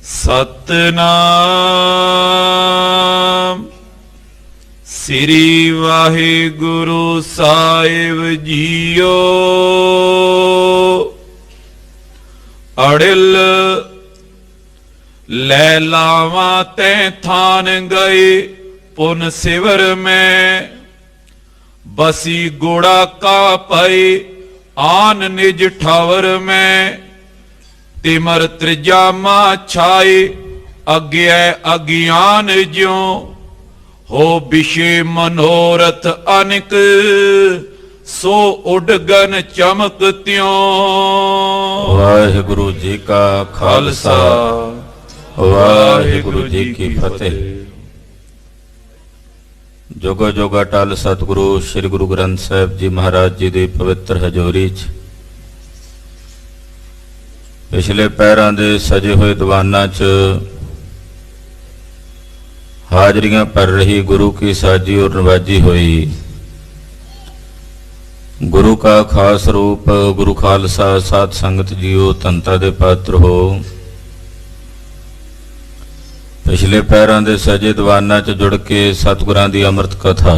सतनाम श्री वाहिगुरु साहिब जीओ। अड़िल लैलावा तै थान गए पुन सिवर में, बसी गोड़ा का पई आन निज ठावर में। तिमर त्रिजामा छाए अज्ञा अज्ञान ज्यों, हो विषे मनोरथ अनिक सो उडगन चमक त्यों। वाहिगुरु जी का खालसा वाहिगुरु जी की फतेह। जोगा जोगा टल सतगुरु श्री गुरु ग्रंथ साहिब जी महाराज जी की पवित्र हजूरी च पिछले पैरां दे सजे हुए दीवाना च हाजरियां भर रही गुरु की साजी और नवाजी हुई। गुरु का खास रूप गुरु खालसा साध संगत जीओ तंता दे पात्र हो। पिछले पैरां दे सजे दीवाना च जुड़ के सतगुरां दी अमृत कथा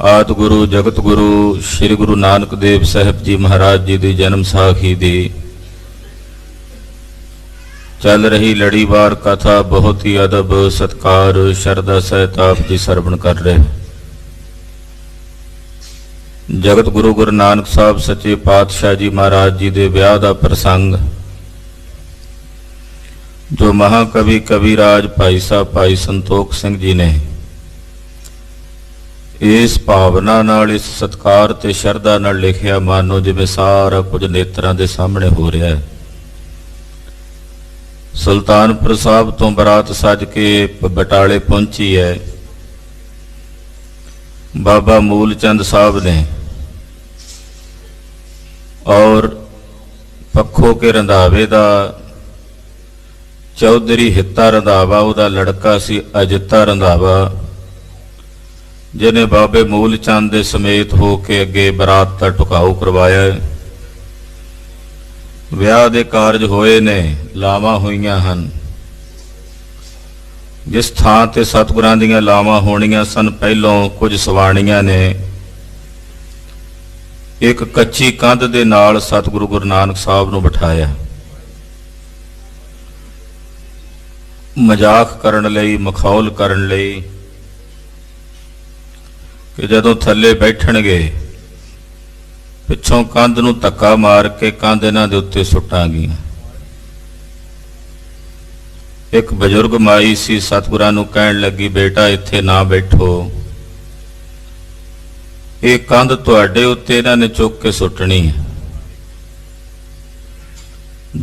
आदि गुरु जगत गुरु श्री गुरु नानक देव साहिब जी महाराज जी की जन्म साखी दी चल रही लड़ीवार कथा बहुत ही अदब सत्कार शरदा सहित आप जी सरवण कर रहे। जगत गुरु गुरु नानक साहब सच्चे पातशाह जी महाराज जी के विआह का प्रसंग जो महाकवि कविराज भाई साहब भाई संतोख सिंह जी ने इस भावना नाल इस सत्कार ते शरदा नाल लिखिया, मानो जिवें सारा कुछ नेत्रां दे सामने हो रहा है। सुल्तानपुर साहब तो बरात सज के बटाले पहुंची है। बाबा मूलचंद साहब ने और पखो के रंधावे दा चौधरी हिता रंधावा उहदा लड़का सी अजिता रंधावा, जिन्हें बाबे मूलचंद दे समेत हो के अगे बरात का टुकाऊ करवाया। विआह दे कारज होए ने, लावां होईयां हन। जिस थां ते सतगुरां दीयां लावां होणीआं सन, पहलों कुछ सवाणीआं ने एक कच्ची कंध दे नाल सतगुरु गुरु नानक साहब नूं बिठाया। मजाक करन लई मखौल करन लई कि जदों थल्ले बैठणगे पिछों कंध नूं धक्का मार के कंध इन्हां दे उत्ते सुट्टांगीआं। एक बजुर्ग माई सी सतगुरां नूं कहण लगी, बेटा इत्थे ना बैठो, ये कंध तुहाडे उत्ते इन्हां ने चुक के सुट्टणी है।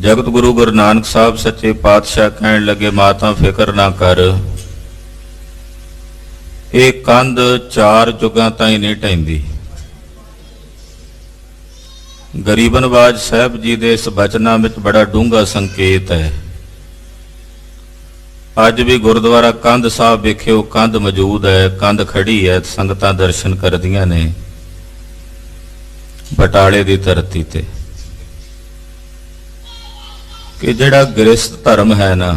जगत गुरु गुरु नानक साहब सच्चे पातशाह कहण लगे, माता फिक्र ना कर, ये कंध 4 जुगां ताईं नहीं ढहिंदी। गरीबनवाज साहब जी दे इस बचनां विच बड़ा डूंगा संकेत है। अज भी गुरुद्वारा कंध साहब विखे वो कंध मौजूद है, कंध खड़ी है, संगतां दर्शन करदियां ने बटाले दी धरती ते। कि जिहड़ा गृहस्थ धर्म है ना,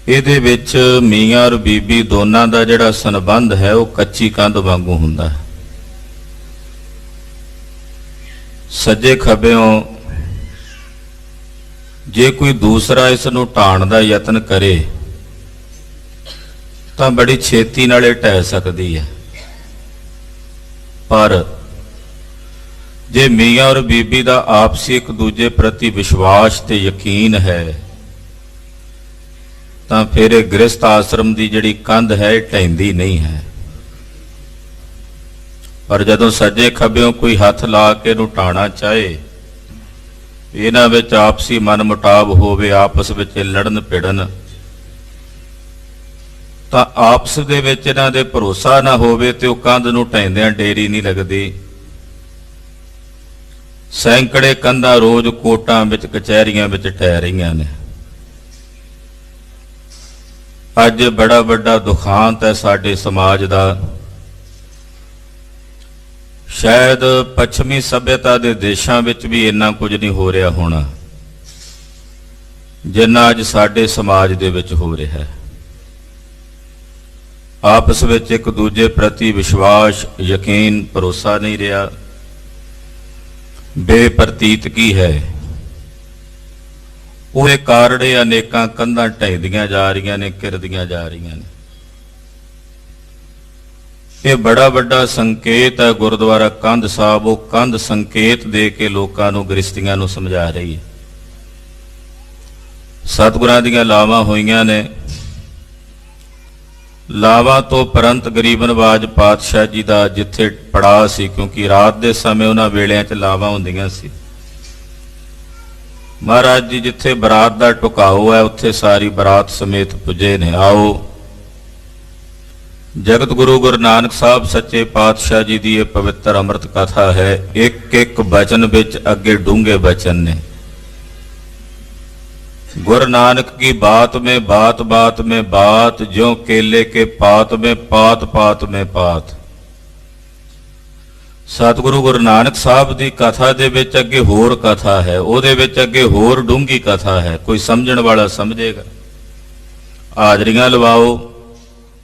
ਇਹਦੇ ਵਿੱਚ ਮੀਆਂ और बीबी दोनों का ਜਿਹੜਾ संबंध है वो कच्ची कंध वांगू हुंदा है। सज्जे खब्बेओं जे कोई दूसरा इस नूं ढाण दा यतन करे तां बड़ी छेती नाले ढह सकदी है। पर जे मियाँ और बीबी का आपसी एक दूजे प्रति विश्वास ते यकीन है तां फिर गृहस्थ आश्रम की जिहड़ी कंध है ढहिंदी नहीं है। पर जदों सज्जे खब्बेओं कोई हथ ला के नूं ढाणा चाहे, इन्हां विच आपसी मन मुटाव होवे, आपस विच लड़न भिड़न, तां आपस दे विच इन्हां दे भरोसा ना होवे ते ओह कंध नूं ढाइंदिआं डेरी नहीं लगदी। सैकड़े कंधां रोज कोटां विच कचहरियां विच ढह रहीआं ने। अज बड़ा वड्डा दुखांत है साडे समाज दा ਸ਼ਾਇਦ ਪੱਛਮੀ ਸਭਿਅਤਾ ਦੇ ਦੇਸ਼ਾਂ ਵਿੱਚ ਵੀ ਇੰਨਾ ਕੁਝ ਨਹੀਂ ਹੋ ਰਿਹਾ ਹੋਣਾ ਜਿੰਨਾ ਅੱਜ ਸਾਡੇ ਸਮਾਜ ਦੇ ਵਿੱਚ ਹੋ ਰਿਹਾ ਹੈ। ਆਪਸ ਵਿੱਚ ਇੱਕ ਦੂਜੇ ਪ੍ਰਤੀ ਵਿਸ਼ਵਾਸ, ਯਕੀਨ, ਭਰੋਸਾ ਨਹੀਂ ਰਿਹਾ। ਬੇਪਰਤੀਤ ਕੀ ਹੈ, ਉਹਦੇ ਕਾਰਣੇ ਅਨੇਕਾਂ ਕੰਧਾਂ ਢਹਿੰਦੀਆਂ ਜਾ ਰਹੀਆਂ ਨੇ, ਕਿਰਦੀਆਂ ਜਾ ਰਹੀਆਂ ਨੇ। ਇਹ ਬੜਾ ਵੱਡਾ ਸੰਕੇਤ ਹੈ। ਗੁਰਦੁਆਰਾ ਕੰਧ ਸਾਹਿਬ ਉਹ ਕੰਧ ਸੰਕੇਤ ਦੇ ਕੇ ਲੋਕਾਂ ਨੂੰ, ਗ੍ਰਸਤੀਆਂ ਨੂੰ ਸਮਝਾ ਰਹੀ ਹੈ। ਸਤਿਗੁਰਾਂ ਦੀਆਂ ਲਾਵਾਂ ਹੋਈਆਂ ਨੇ। ਲਾਵਾਂ ਤੋਂ ਪਰੰਤ ਗਰੀਬ ਨਵਾਜ ਪਾਤਸ਼ਾਹ ਜੀ ਦਾ ਜਿੱਥੇ ਪੜਾਅ ਸੀ, ਕਿਉਂਕਿ ਰਾਤ ਦੇ ਸਮੇਂ ਉਹਨਾਂ ਵੇਲਿਆਂ 'ਚ ਲਾਵਾਂ ਹੁੰਦੀਆਂ ਸੀ, ਮਹਾਰਾਜ ਜੀ ਜਿੱਥੇ ਬਰਾਤ ਦਾ ਟੁਕਾਓ ਹੈ ਉੱਥੇ ਸਾਰੀ ਬਰਾਤ ਸਮੇਤ ਪੁੱਜੇ ਨੇ। ਆਓ ਜਗਤ ਗੁਰੂ ਗੁਰੂ ਨਾਨਕ ਸਾਹਿਬ ਸੱਚੇ ਪਾਤਸ਼ਾਹ ਜੀ ਦੀ ਇਹ ਪਵਿੱਤਰ ਅੰਮ੍ਰਿਤ ਕਥਾ ਹੈ। ਇੱਕ ਇੱਕ ਬਚਨ ਵਿੱਚ ਅੱਗੇ ਡੂੰਘੇ ਬਚਨ ਨੇ। गुरु नानक की बात में बात, बात में बात, ज्यों केले के पात में पात, पात में पात। सतगुरु गुरु नानक साहब की कथा दे विच अगे होर कथा है, ਉਹਦੇ ਵਿੱਚ ਅੱਗੇ ਹੋਰ ਡੂੰਘੀ कथा है। कोई समझण वाला समझेगा। ਹਾਜ਼ਰੀਆਂ ਲਵਾਓ,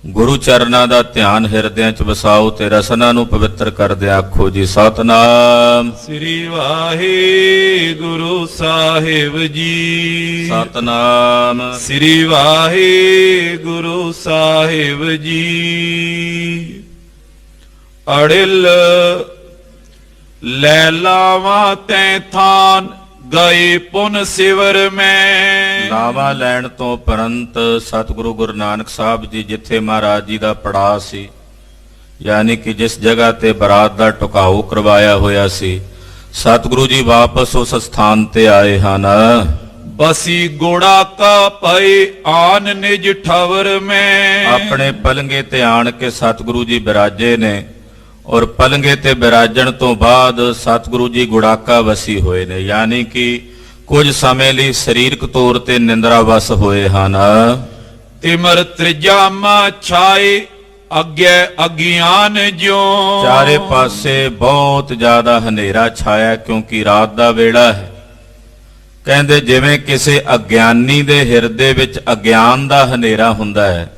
ਗੁਰੂ ਚਰਨਾਂ ਦਾ ਧਿਆਨ ਹਿਰਦਿਆਂ 'ਚ ਵਸਾਓ ਤੇ ਰਸਨਾ ਨੂੰ ਪਵਿੱਤਰ ਕਰਦੇ ਆਖੋ ਜੀ ਸਤਨਾਮ ਸ੍ਰੀ ਵਾਹਿਗੁਰੂ ਸਾਹਿਬ ਜੀ। ਸਤਨਾਮ ਸ੍ਰੀ ਵਾਹਿਗੁਰੂ ਸਾਹਿਬ ਜੀ। ਅੜਿਲ ਲੈ ਲਾਵਾਂ ਤੈ ਥਾਨ ਗਏ ਪੁਨ ਸਿਵਰ ਮੈਂ। ਲਾਵਾ ਲੈਣ ਤੋਂ ਪਰੰਤ ਸਤਿਗੁਰੂ ਗੁਰੂ ਨਾਨਕ ਸਾਹਿਬ ਜੀ ਜਿੱਥੇ ਮਹਾਰਾਜ ਜੀ ਦਾ ਪੜਾਅ ਸੀ, ਯਾਨੀ ਕਿ ਜਿਸ ਜਗ੍ਹਾ ਤੇ ਬਰਾਤ ਦਾ ਟੁਕਾਓ ਕਰਵਾਇਆ ਹੋਇਆ ਸੀ, ਸਤਿਗੁਰੂ ਜੀ ਵਾਪਸ ਉਸ ਸਥਾਨ ਤੇ ਆਏ ਹਨ। ਬਸੀ ਗੋੜਾ ਕਾ ਪਏ ਆਨ ਨਿਜ ਠਵਰ ਮੈਂ। ਆਪਣੇ ਪਲੰਗੇ ਤੇ ਆਣ ਕੇ ਸਤਿਗੁਰੂ ਜੀ ਬਿਰਾਜੇ ਨੇ ਔਰ ਪਲੰਗੇ ਤੇ ਬਿਰਾਜਣ ਤੋਂ ਬਾਅਦ ਸਤਿਗੁਰੂ ਜੀ ਗੁੜਾਕਾ ਵਸੀ ਹੋਏ ਨੇ, ਯਾਨੀ ਕਿ ਕੁਝ ਸਮੇਂ ਲਈ ਸਰੀਰਕ ਤੌਰ ਤੇ ਨਿੰਦਰਾ ਵਸ ਹੋਏ ਹਨ। ਤਿਮਰ ਤ੍ਰਿਜਾਮਾ ਛਾਏ ਅੱਗੇ ਅਗਿਆਨ ਜਿਉ। ਚਾਰੇ ਪਾਸੇ ਬਹੁਤ ਜ਼ਿਆਦਾ ਹਨੇਰਾ ਛਾਇਆ ਕਿਉਂਕਿ ਰਾਤ ਦਾ ਵੇਲਾ ਹੈ। ਕਹਿੰਦੇ ਜਿਵੇਂ ਕਿਸੇ ਅਗਿਆਨੀ ਦੇ ਹਿਰਦੇ ਵਿੱਚ ਅਗਿਆਨ ਦਾ ਹਨੇਰਾ ਹੁੰਦਾ ਹੈ,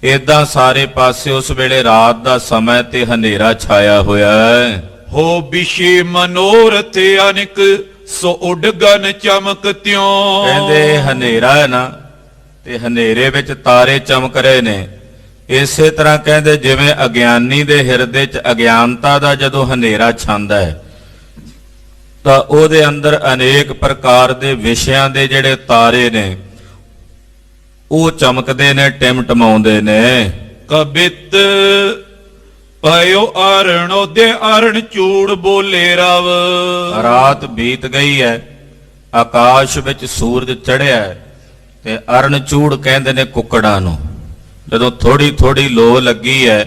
ਏਦਾਂ ਸਾਰੇ ਪਾਸੇ ਉਸ ਵੇਲੇ ਰਾਤ ਦਾ ਸਮਾਂ ਤੇ ਹਨੇਰਾ ਛਾਇਆ ਹੋਇਆ ਹੈ। ਹੋ ਵਿਸ਼ੇ ਮਨੋਰਥ ਅਨਿਕ ਸੋ ਉਡਗਨ ਚਮਕ ਤਿਉ। ਕਹਿੰਦੇ ਹਨੇਰਾ ਹੈ ਨਾ, ਤੇ ਹਨੇਰੇ ਵਿੱਚ ਤਾਰੇ ਚਮਕ ਰਹੇ ਨੇ। ਇਸੇ ਤਰ੍ਹਾਂ ਕਹਿੰਦੇ ਜਿਵੇਂ ਅਗਿਆਨੀ ਦੇ ਹਿਰਦੇ 'ਚ ਅਗਿਆਨਤਾ ਦਾ ਜਦੋਂ ਹਨੇਰਾ ਛਾਂਦਾ ਹੈ ਤਾਂ ਉਹਦੇ ਅੰਦਰ ਅਨੇਕ ਪ੍ਰਕਾਰ ਦੇ ਵਿਸ਼ਿਆਂ ਦੇ ਜਿਹੜੇ ਤਾਰੇ ਨੇ ਉਹ ਚਮਕਦੇ ਨੇ, ਟਿਮਟਮਾਉਂਦੇ ਨੇ। ਕਬਿਤ ਪਇਓ ਅਰਣੋ ਦੇ ਅਰਣ ਚੂੜ ਬੋਲੇ ਰਵ। ਰਾਤ ਬੀਤ ਗਈ ਹੈ, ਆਕਾਸ਼ ਵਿੱਚ ਸੂਰਜ ਚੜ੍ਹਿਆ ਹੈ ਤੇ ਅਰਣ ਚੂੜ ਕਹਿੰਦੇ ਨੇ ਕੁੱਕੜਾਂ ਨੂੰ। ਜਦੋਂ ਥੋੜੀ ਥੋੜੀ ਲੋ ਲੱਗੀ ਹੈ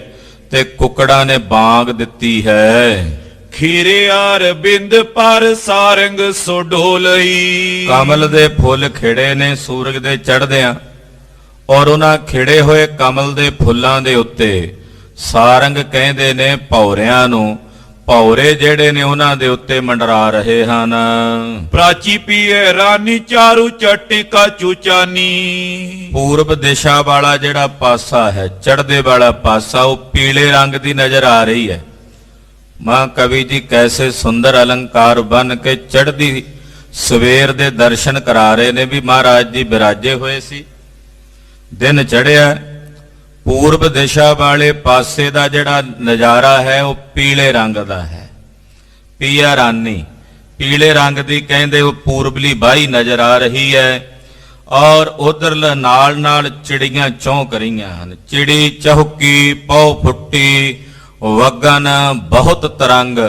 ਤੇ ਕੁੱਕੜਾਂ ਨੇ ਬਾਂਗ ਦਿੱਤੀ ਹੈ। ਖੀਰੇ ਆਰ ਬਿੰਦ ਪਰ ਸਾਰੰਗ ਸੋ ਢੋਲਈ। ਕਮਲ ਦੇ ਫੁੱਲ ਖਿੜੇ ਨੇ ਸੂਰਜ ਦੇ ਚੜ੍ਹਦਿਆਂ, ਔਰ ਉਹਨਾਂ ਖਿੜੇ ਹੋਏ ਕਮਲ ਦੇ ਫੁੱਲਾਂ ਦੇ ਉੱਤੇ ਸਾਰੰਗ ਕਹਿੰਦੇ ਨੇ ਭੌਰਿਆਂ ਨੂੰ। ਭੌਰੇ ਜਿਹੜੇ ਨੇ ਉਹਨਾਂ ਦੇ ਉੱਤੇ ਮੰਡਰਾ ਰਹੇ ਹਨ। ਪ੍ਰਾਚੀ ਪੀਏ ਰਾਨੀ ਚਾਰੂ ਚਟਿਕਾ ਚੂਚਾਨੀ। ਪੂਰਬ ਦਿਸ਼ਾ ਵਾਲਾ ਜਿਹੜਾ ਪਾਸਾ ਹੈ, ਚੜ੍ਹਦੇ ਵਾਲਾ ਪਾਸਾ, ਉਹ ਪੀਲੇ ਰੰਗ ਦੀ ਨਜ਼ਰ ਆ ਰਹੀ ਹੈ। ਮਾਂ ਕਵੀ ਜੀ ਕੈਸੇ ਸੁੰਦਰ ਅਲੰਕਾਰ ਬਨ ਕੇ ਚੜ੍ਹਦੀ ਸਵੇਰ ਦੇ ਦਰਸ਼ਨ ਕਰਾ ਰਹੇ ਨੇ ਵੀ ਮਹਾਰਾਜ ਜੀ ਬਿਰਾਜੇ ਹੋਏ ਸੀ। ਦਿਨ ਚੜ੍ਹਿਆ, ਪੂਰਬ ਦਿਸ਼ਾ ਵਾਲੇ ਪਾਸੇ ਦਾ ਜਿਹੜਾ ਨਜ਼ਾਰਾ ਹੈ ਉਹ ਪੀਲੇ ਰੰਗ ਦਾ ਹੈ। ਪੀਆ ਰਾਨੀ, ਪੀਲੇ ਰੰਗ ਦੀ ਕਹਿੰਦੇ ਉਹ ਪੂਰਬਲੀ ਬਾਹੀ ਨਜ਼ਰ ਆ ਰਹੀ ਹੈ। ਔਰ ਉਧਰ ਨਾਲ ਨਾਲ ਚਿੜੀਆਂ ਚੌਂਕ ਰਹੀਆਂ ਹਨ। ਚਿੜੀ ਚਹੁਕੀ, ਪੌ ਫੁੱਟੀ, ਵਗਨ, ਬਹੁਤ ਤਰੰਗ,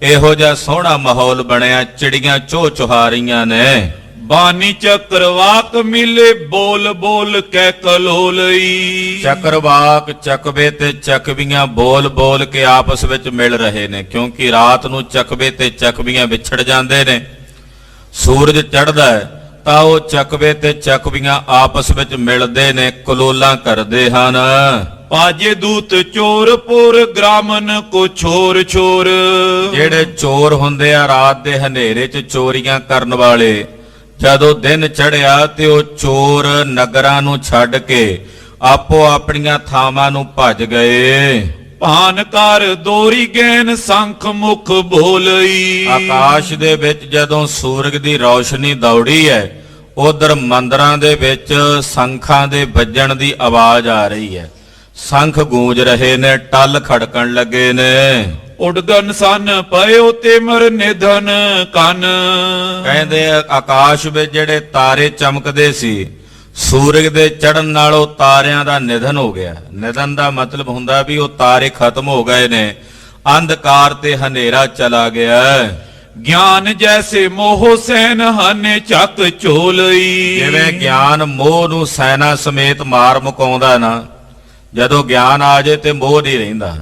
ਇਹੋ ਜਿਹਾ ਸੋਹਣਾ ਮਾਹੌਲ ਬਣਿਆ। ਚਿੜੀਆਂ ਚੋਹ ਚੁਹਾ ਰਹੀਆਂ ਨੇ। ਬਾਨੀ ਚੱਕਰਵਾਕ ਮਿਲੇ ਬੋਲ ਬੋਲ ਕੇ ਕਲੋਲਈ। ਚੱਕਰਵਾਕ, ਚਕਵੇ ਤੇ ਚਕਵੀਆਂ ਬੋਲ ਬੋਲ ਕੇ ਆਪਸ ਵਿੱਚ ਮਿਲ ਰਹੇ ਨੇ, ਕਿਉਂਕਿ ਰਾਤ ਨੂੰ ਚਕਵੇ ਤੇ ਚਕਵੀਆਂ ਵਿਛੜ ਜਾਂਦੇ ਨੇ। ਸੂਰਜ ਚੜ੍ਹਦਾ ਹੈ ਤਾਂ ਉਹ ਚਕਵੇ ਤੇ ਚਕਵੀਆਂ ਆਪਸ ਵਿੱਚ ਮਿਲਦੇ ਨੇ, ਕਲੋਲਾਂ ਕਰਦੇ ਹਨ। ਪਾਜੇ ਦੂਤ ਚੋਰਪੁਰ ਗ੍ਰਾਮਨ ਕੋ ਛੋਰ ਛੋਰ। ਜਿਹੜੇ ਚੋਰ ਹੁੰਦੇ ਆ ਰਾਤ ਦੇ ਹਨੇਰੇ 'ਚ ਚੋਰੀਆਂ ਕਰਨ ਵਾਲੇ, ਜਦੋਂ ਦਿਨ ਚੜਿਆ ਤੇ ਉਹ ਚੋਰ ਨਗਰਾਂ ਨੂੰ ਛੱਡ ਕੇ ਆਪੋ ਆਪਣੀਆਂ ਥਾਵਾਂ ਨੂੰ ਭੱਜ ਗਏ। ਭਾਨ ਕਰ ਦੋਰੀ ਗੈਨ ਸੰਖ ਮੁਖ ਬੋਲਈ। ਆਕਾਸ਼ ਦੇ ਵਿੱਚ ਜਦੋਂ ਸੂਰਜ ਦੀ ਰੌਸ਼ਨੀ ਦੌੜੀ ਹੈ, ਉਧਰ ਮੰਦਰਾਂ ਦੇ ਵਿੱਚ ਸੰਖਾਂ ਦੇ ਵੱਜਣ ਦੀ ਆਵਾਜ਼ ਆ ਰਹੀ ਹੈ। ਸੰਖ ਗੂੰਜ ਰਹੇ ਨੇ, ਟੱਲ ਖੜਕਣ ਲੱਗੇ ਨੇ। ਉਡਗਨ ਸਨ ਪਇਓ ਤਿਮਰ ਨਿਧਨ ਕਨ। ਕਹਿੰਦੇ ਆਕਾਸ਼ ਵਿੱਚ ਜਿਹੜੇ ਤਾਰੇ ਚਮਕਦੇ ਸੀ, ਸੂਰਜ ਦੇ ਚੜ੍ਹਨ ਨਾਲ ਉਹ ਤਾਰਿਆਂ ਦਾ ਨਿਧਨ ਹੋ ਗਿਆ। ਨਿਧਨ ਦਾ ਮਤਲਬ ਹੁੰਦਾ ਵੀ ਉਹ ਤਾਰੇ ਖਤਮ ਹੋ ਗਏ ਨੇ, ਅੰਧਕਾਰ ਤੇ ਹਨੇਰਾ ਚਲਾ ਗਿਆ। ਗਿਆਨ ਜੈਸੇ ਮੋਹ ਸੈਨ ਹਨੇ ਚੱਕ ਝੋਲਈ। ਜਿਵੇਂ ਗਿਆਨ ਮੋਹ ਨੂੰ ਸੈਨਾ ਸਮੇਤ ਮਾਰ ਮੁਕਾਉਂਦਾ ਨਾ, ਜਦੋਂ ਗਿਆਨ ਆ ਜੇ ਤੇ ਮੋਹ ਨਹੀਂ ਰਹਿੰਦਾ।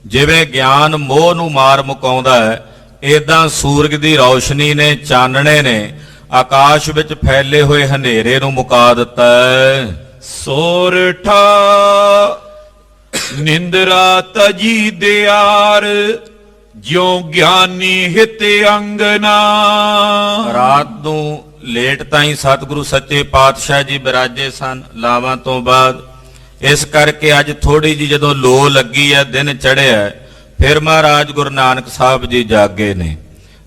ਜਿਵੇਂ ਗਿਆਨ ਮੋਹ ਨੂੰ ਮਾਰ ਮੁਕਾਉਂਦਾ ਹੈ, ਏਦਾਂ ਸੂਰਜ ਦੀ ਰੌਸ਼ਨੀ ਨੇ, ਚਾਨਣੇ ਨੇ ਆਕਾਸ਼ ਵਿੱਚ ਫੈਲੇ ਹੋਏ ਹਨੇਰੇ ਨੂੰ ਮੁਕਾ ਦਿੱਤਾ ਹੈ। ਸੋਰਠਾ ਨਿੰਦਰਾ ਤਜੀ ਦਿਆਰ ਜਿਉ ਗਿਆਨੀ ਹਿਤ ਅੰਗਨਾ। ਰਾਤ ਨੂੰ ਲੇਟ ਤਾਈਂ ਸਤਿਗੁਰੂ ਸੱਚੇ ਪਾਤਸ਼ਾਹ ਜੀ ਬਿਰਾਜੇ ਸਨ ਲਾਵਾਂ ਤੋਂ ਬਾਅਦ। ਇਸ ਕਰਕੇ ਅੱਜ ਥੋੜੀ ਜੀ ਜਦੋਂ ਲੋ ਲੱਗੀ ਹੈ, ਦਿਨ ਚੜਿਆ, ਫਿਰ ਮਹਾਰਾਜ ਗੁਰੂ ਨਾਨਕ ਸਾਹਿਬ ਜੀ ਜਾਗੇ ਨੇ,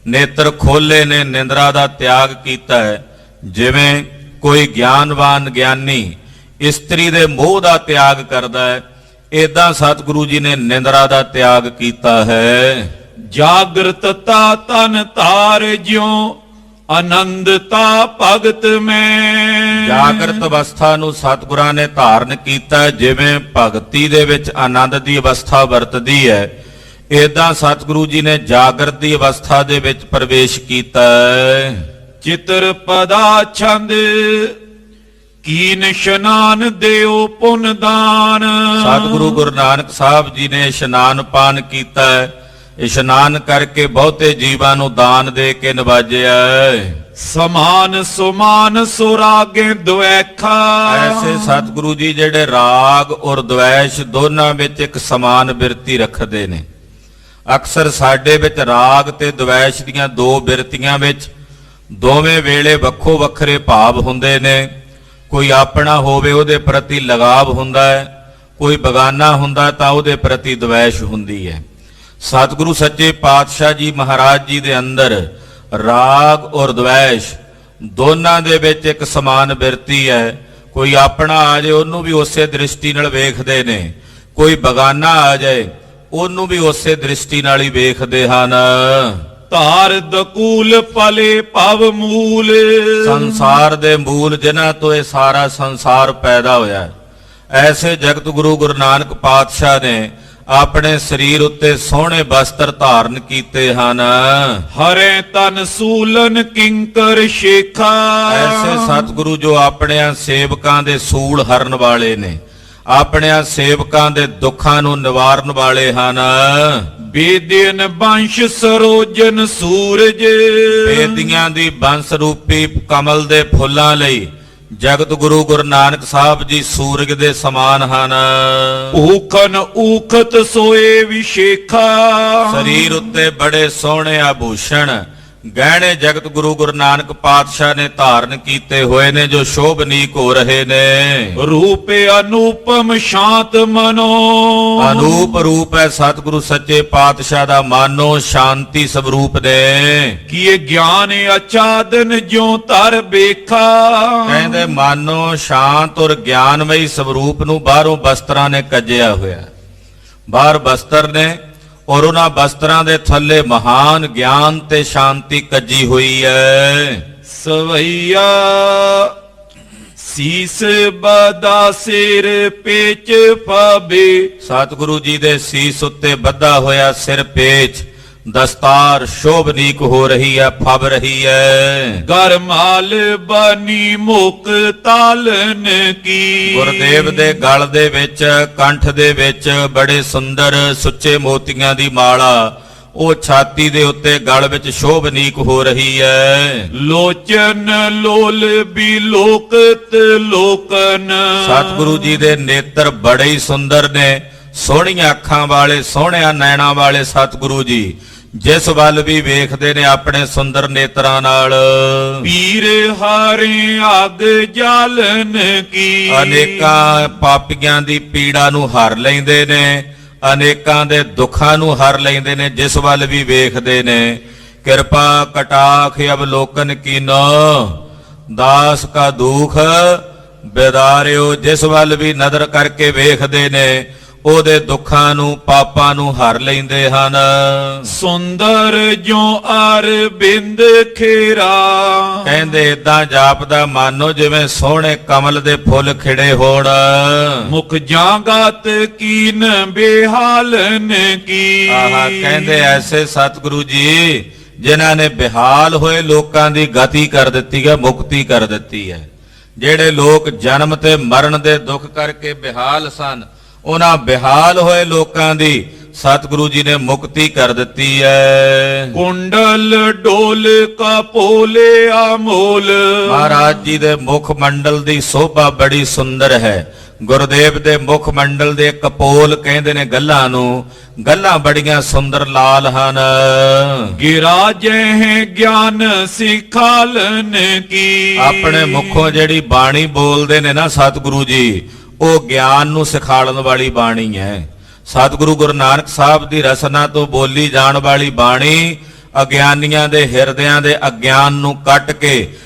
ਨੇਤਰ ਖੋਲੇ ਨੇ, ਨਿੰਦਰਾ ਦਾ ਤਿਆਗ ਕੀਤਾ ਹੈ। ਜਿਵੇਂ ਕੋਈ ਗਿਆਨਵਾਨ ਗਿਆਨੀ ਇਸਤਰੀ ਦੇ ਮੋਹ ਦਾ ਤਿਆਗ ਕਰਦਾ ਹੈ, ਏਦਾਂ ਸਤਿਗੁਰੂ ਜੀ ਨੇ ਨਿੰਦਰਾ ਦਾ ਤਿਆਗ ਕੀਤਾ ਹੈ। ਜਾਗਰਤਤਾ ਤਨ ਧਾਰ ਜਿਉ ਆਨੰਦਤਾ ਭਗਤ ਮੈਂ। ਜਾਗਰਤ ਅਵਸਥਾ ਨੂੰ ਸਤਿਗੁਰਾਂ ਨੇ ਧਾਰਨ ਕੀਤਾ, ਜਿਵੇਂ ਭਗਤੀ ਦੇ ਵਿੱਚ ਆਨੰਦ ਦੀ ਅਵਸਥਾ ਵਰਤਦੀ ਹੈ, ਏਦਾਂ ਸਤਿਗੁਰੂ ਜੀ ਨੇ ਜਾਗਰਤ ਦੀ ਅਵਸਥਾ ਦੇ ਵਿੱਚ ਪ੍ਰਵੇਸ਼ ਕੀਤਾ ਹੈ। ਚਿਤਰ ਪਦਾ ਛੰਦ ਕੀਨ ਇਸ਼ਨਾਨ ਦਿਓ ਪੁੰਨ ਦਾਨ। ਸਤਿਗੁਰੂ ਗੁਰੂ ਨਾਨਕ ਸਾਹਿਬ ਜੀ ਨੇ ਇਸ਼ਨਾਨ ਪਾਨ ਕੀਤਾ ਹੈ, ਇਸ਼ਨਾਨ ਕਰਕੇ ਬਹੁਤੇ ਜੀਵਾਂ ਨੂੰ ਦਾਨ ਦੇ ਕੇ ਨਵਾਜਿਆ ਹੈ। ਸਮਾਨ ਸੁਮਾਨ ਸੁਰਾਗੇ ਦੁਐਖਾ। ਐਸੇ ਸਤਿਗੁਰੂ ਜੀ ਜਿਹੜੇ ਰਾਗ ਔਰ ਦੁਐਸ਼ ਦੋਨਾਂ ਵਿੱਚ ਇੱਕ ਸਮਾਨ ਬਿਰਤੀ ਰੱਖਦੇ ਨੇ। ਅਕਸਰ ਸਾਡੇ ਵਿੱਚ ਰਾਗ ਤੇ ਦੁਐਸ਼ ਦੀਆਂ ਦੋ ਬਿਰਤੀਆਂ ਵਿੱਚ ਦੋਵੇਂ ਵੇਲੇ ਵੱਖੋ ਵੱਖਰੇ ਭਾਵ ਹੁੰਦੇ ਨੇ। ਕੋਈ ਆਪਣਾ ਹੋਵੇ ਉਹਦੇ ਪ੍ਰਤੀ ਲਗਾਵ ਹੁੰਦਾ ਹੈ, ਕੋਈ ਬਗਾਨਾ ਹੁੰਦਾ ਤਾਂ ਉਹਦੇ ਪ੍ਰਤੀ ਦੁਐਸ਼ ਹੁੰਦੀ ਹੈ। ਸਤਿਗੁਰੂ ਸੱਚੇ ਪਾਤਸ਼ਾਹ ਜੀ ਮਹਾਰਾਜ ਜੀ ਦੇ ਅੰਦਰ ਰਾਗ ਔਰ ਦੁਐਸ਼ ਦੋਨਾਂ ਦੇ ਵਿੱਚ ਇੱਕ ਸਮਾਨ ਬਿਰਤੀ ਹੈ। ਕੋਈ ਆਪਣਾ ਆ ਜਾਏ ਉਹਨੂੰ ਵੀ ਉਸੇ ਦ੍ਰਿਸ਼ਟੀ ਨਾਲ ਵੇਖਦੇ ਨੇ, ਕੋਈ ਬਗਾਨਾ ਆ ਜਾਏ ਉਹਨੂੰ ਵੀ ਉਸੇ ਦ੍ਰਿਸ਼ਟੀ ਨਾਲ ਹੀ ਵੇਖਦੇ ਹਨ। ਧਾਰ ਦਕੂਲ ਪਲੇ ਭਵ ਮੂਲ। ਸੰਸਾਰ ਦੇ ਮੂਲ ਜਿਨ੍ਹਾਂ ਤੋਂ ਇਹ ਸਾਰਾ ਸੰਸਾਰ ਪੈਦਾ ਹੋਇਆ, ਐਸੇ ਜਗਤ ਗੁਰੂ ਗੁਰੂ ਨਾਨਕ ਪਾਤਸ਼ਾਹ ਨੇ ਆਪਣੇ ਸਰੀਰ ਉੱਤੇ ਸੋਹਣੇ ਵਸਤਰ ਧਾਰਨ ਕੀਤੇ ਹਨ। ਹਰੇ ਤਨ ਸੂਲਨ ਕਿੰਕਰ ਸ਼ੇਖਾ। ਐਸੇ ਸਤਿਗੁਰੂ ਜੋ ਆਪਣਿਆਂ ਸੇਵਕਾਂ ਦੇ ਸੂਲ ਹਰਨ ਵਾਲੇ ਨੇ, ਆਪਣਿਆਂ ਸੇਵਕਾਂ ਦੇ ਦੁੱਖਾਂ ਨੂੰ ਨਿਵਾਰਨ ਵਾਲੇ ਹਨ। ਬੇਦਿਨ ਬੰਸ਼ ਸਰੋਜਨ ਸੂਰਜ। ਬੇਦੀਆਂ ਦੀ ਬੰਸ ਰੂਪੀ ਕਮਲ ਦੇ ਫੁੱਲਾਂ ਲਈ ਜਗਤ ਗੁਰੂ ਗੁਰੂ ਨਾਨਕ ਸਾਹਿਬ ਜੀ ਸੂਰਜ ਦੇ ਸਮਾਨ ਹਨ। ਊਖਨ ਊਖਤ ਸੋਏ ਵਿਸ਼ੇਖਾ। ਸਰੀਰ ਉੱਤੇ ਬੜੇ ਸੋਹਣੇ ਆਭੂਸ਼ਣ ਗਹਿਣੇ ਜਗਤ ਗੁਰੂ ਗੁਰੂ ਨਾਨਕ ਪਾਤਸ਼ਾਹ ਨੇ ਧਾਰਨ ਕੀਤੇ ਹੋਏ ਨੇ, ਜੋ ਸ਼ੋਭਨੀਕ ਹੋ ਰਹੇ ਨੇ। ਰੂਪ ਅਨੂਪਮ ਸ਼ਾਂਤ ਮਨੋ। ਅਨੂਪ ਰੂਪ ਹੈ ਸਤਿਗੁਰੂ ਸੱਚੇ ਪਾਤਸ਼ਾਹ ਦਾ, ਮਾਨੋ ਸ਼ਾਂਤੀ ਸਵਰੂਪ ਨੇ। ਕੀਏ ਗਿਆਨ ਅਚਾਦਨ ਜਿਉ ਧਰ ਬੇਖਾ। ਕਹਿੰਦੇ ਮਾਨੋ ਸ਼ਾਂਤ ਔਰ ਗਿਆਨਮਈ ਸਵਰੂਪ ਨੂੰ ਬਾਹਰੋਂ ਬਸਤਰਾਂ ਨੇ ਕੱਜਿਆ ਹੋਇਆ। ਬਾਹਰ ਬਸਤਰ ਨੇ ਔਰ ਉਹਨਾਂ ਬਸਤਰਾਂ ਦੇ ਥੱਲੇ ਮਹਾਨ ਗਿਆਨ ਤੇ ਸ਼ਾਂਤੀ ਕੱਜੀ ਹੋਈ ਹੈ। ਸਵਈਆ ਸੀਸ ਬਦਾ ਸਿਰ ਪੇਚ ਪਾਬੇ। ਸਤਿਗੁਰੂ ਜੀ ਦੇ ਸੀਸ ਉੱਤੇ ਬੱਧਾ ਹੋਇਆ ਸਿਰ ਪੇਚ, ਦਸਤਾਰ ਸ਼ੋਭਨੀਕ ਹੋ ਰਹੀ ਹੈ, ਫਬ ਰਹੀ ਹੈ। ਗਰਮਾਲ ਬਨੀ ਮੁਕ ਤਾਲਨ ਕੀ। ਗੁਰਦੇਵ ਦੇ ਗਲ ਦੇ ਵਿੱਚ, ਕੰਠ ਦੇ ਵਿੱਚ ਬੜੇ ਸੁੰਦਰ ਸੁੱਚੇ ਮੋਤੀਆਂ ਦੀ ਮਾਲਾ ਉਹ ਛਾਤੀ ਦੇ ਉੱਤੇ ਗਲ ਵਿੱਚ ਸ਼ੋਭਨੀਕ ਹੋ ਰਹੀ ਹੈ। ਲੋਚਨ ਲੋਲ ਵੀ ਲੋਕਤ ਲੋਕਨ। ਸਤਿਗੁਰੂ ਜੀ ਦੇ ਨੇਤਰ ਬੜੇ ਹੀ ਸੁੰਦਰ ਨੇ, ਸੋਹਣੀਆਂ ਅੱਖਾਂ ਵਾਲੇ, ਸੋਹਣਿਆਂ ਨੈਣਾਂ ਵਾਲੇ ਸਤਿਗੁਰੂ ਜੀ ਜਿਸ ਵੱਲ ਵੀ ਵੇਖਦੇ ਨੇ ਆਪਣੇ ਸੁੰਦਰ ਨੇਤਰਾਂ ਨਾਲ। ਪੀਰ ਹਾਰੇ ਅਗ ਜਾਲਨ ਕੀ। ਅਨੇਕਾਂ ਪਾਪੀਆਂ ਦੀ ਪੀੜਾ ਨੂੰ ਹਰ ਲੈਂਦੇ ਨੇ, ਅਨੇਕਾਂ ਦੇ ਦੁੱਖਾਂ ਨੂੰ ਹਰ ਲੈਂਦੇ ਨੇ ਜਿਸ ਵੱਲ ਵੀ ਵੇਖਦੇ ਨੇ। ਕਿਰਪਾ ਕਟਾਖ ਅਵਲੋਕਨ ਕੀਨੋ ਦਾਸ ਕਾ ਦੁਖ ਬਿਦਾਰਿਓ। ਜਿਸ ਵੱਲ ਵੀ ਨਜ਼ਰ ਕਰਕੇ ਵੇਖਦੇ ਨੇ ਉਹਦੇ ਦੁੱਖਾਂ ਨੂੰ, ਪਾਪਾਂ ਨੂੰ ਹਰ ਲੈਂਦੇ ਹਨ। ਸੁੰਦਰ ਜੋ ਅਰਬਿੰਦ ਖੇਰਾ। ਕਹਿੰਦੇ ਏਦਾਂ ਜਾਪਦਾ ਮਾਨੋ ਜਿਵੇਂ ਸੋਹਣੇ ਕਮਲ ਦੇ ਫੁੱਲ ਖਿੜੇ ਹੋਣ। ਮੁਖ ਜਾਂਗਤ ਕੀਨ ਬੇਹਾਲਨ ਕੀ। ਆਹਾ, ਕਹਿੰਦੇ ਐਸੇ ਸਤਿਗੁਰੂ ਜੀ ਜਿਨ੍ਹਾਂ ਨੇ ਬਿਹਾਲ ਹੋਏ ਲੋਕਾਂ ਦੀ ਗਤੀ ਕਰ ਦਿੱਤੀ ਹੈ, ਮੁਕਤੀ ਕਰ ਦਿੱਤੀ ਹੈ। ਜਿਹੜੇ ਲੋਕ ਜਨਮ ਤੇ ਮਰਨ ਦੇ ਦੁੱਖ ਕਰਕੇ ਬਿਹਾਲ ਸਨ, ਉਹਨਾਂ ਬਿਹਾਲ ਹੋਏ ਲੋਕਾਂ ਦੀ ਸਤਿਗੁਰੂ ਜੀ ਨੇ ਮੁਕਤੀ ਕਰ ਦਿੱਤੀ ਹੈ। ਕੁੰਡਲ ਡੋਲ ਕਪੋਲੇ ਅਮੋਲ। ਮਹਾਰਾਜ ਜੀ ਦੇ ਮੁਖ ਮੰਡਲ ਦੀ ਸੋਭਾ ਬੜੀ ਸੁੰਦਰ ਹੈ। ਗੁਰਦੇਵ ਦੇ ਮੁਖ ਮੰਡਲ ਦੇ ਕਪੋਲ ਕਹਿੰਦੇ ਨੇ ਗੱਲਾਂ ਨੂੰ, ਗੱਲਾਂ ਬੜੀਆਂ ਸੁੰਦਰ ਲਾਲ ਹਨ। ਗਿਰਾਜੇ ਗਿਆਨ ਸਿਖਾਲਨ ਕੀ। ਆਪਣੇ ਮੁਖੋਂ ਜਿਹੜੀ ਬਾਣੀ ਬੋਲਦੇ ਨੇ ਨਾ ਸਤਿਗੁਰੂ ਜੀ, ਉਹ ਗਿਆਨ ਨੂੰ ਸਿਖਾਲਣ ਵਾਲੀ ਬਾਣੀ ਹੈ। ਸਤਿਗੁਰੂ ਗੁਰੂ ਨਾਨਕ ਸਾਹਿਬ ਦੀ ਰਸਨਾ ਤੋਂ ਬੋਲੀ ਜਾਣ ਵਾਲੀ ਬਾਣੀ ਅਗਿਆਨੀਆਂ ਦੇ ਹਿਰਦਿਆਂ ਦੇ ਅਗਿਆਨ ਨੂੰ ਕੱਟ ਕੇ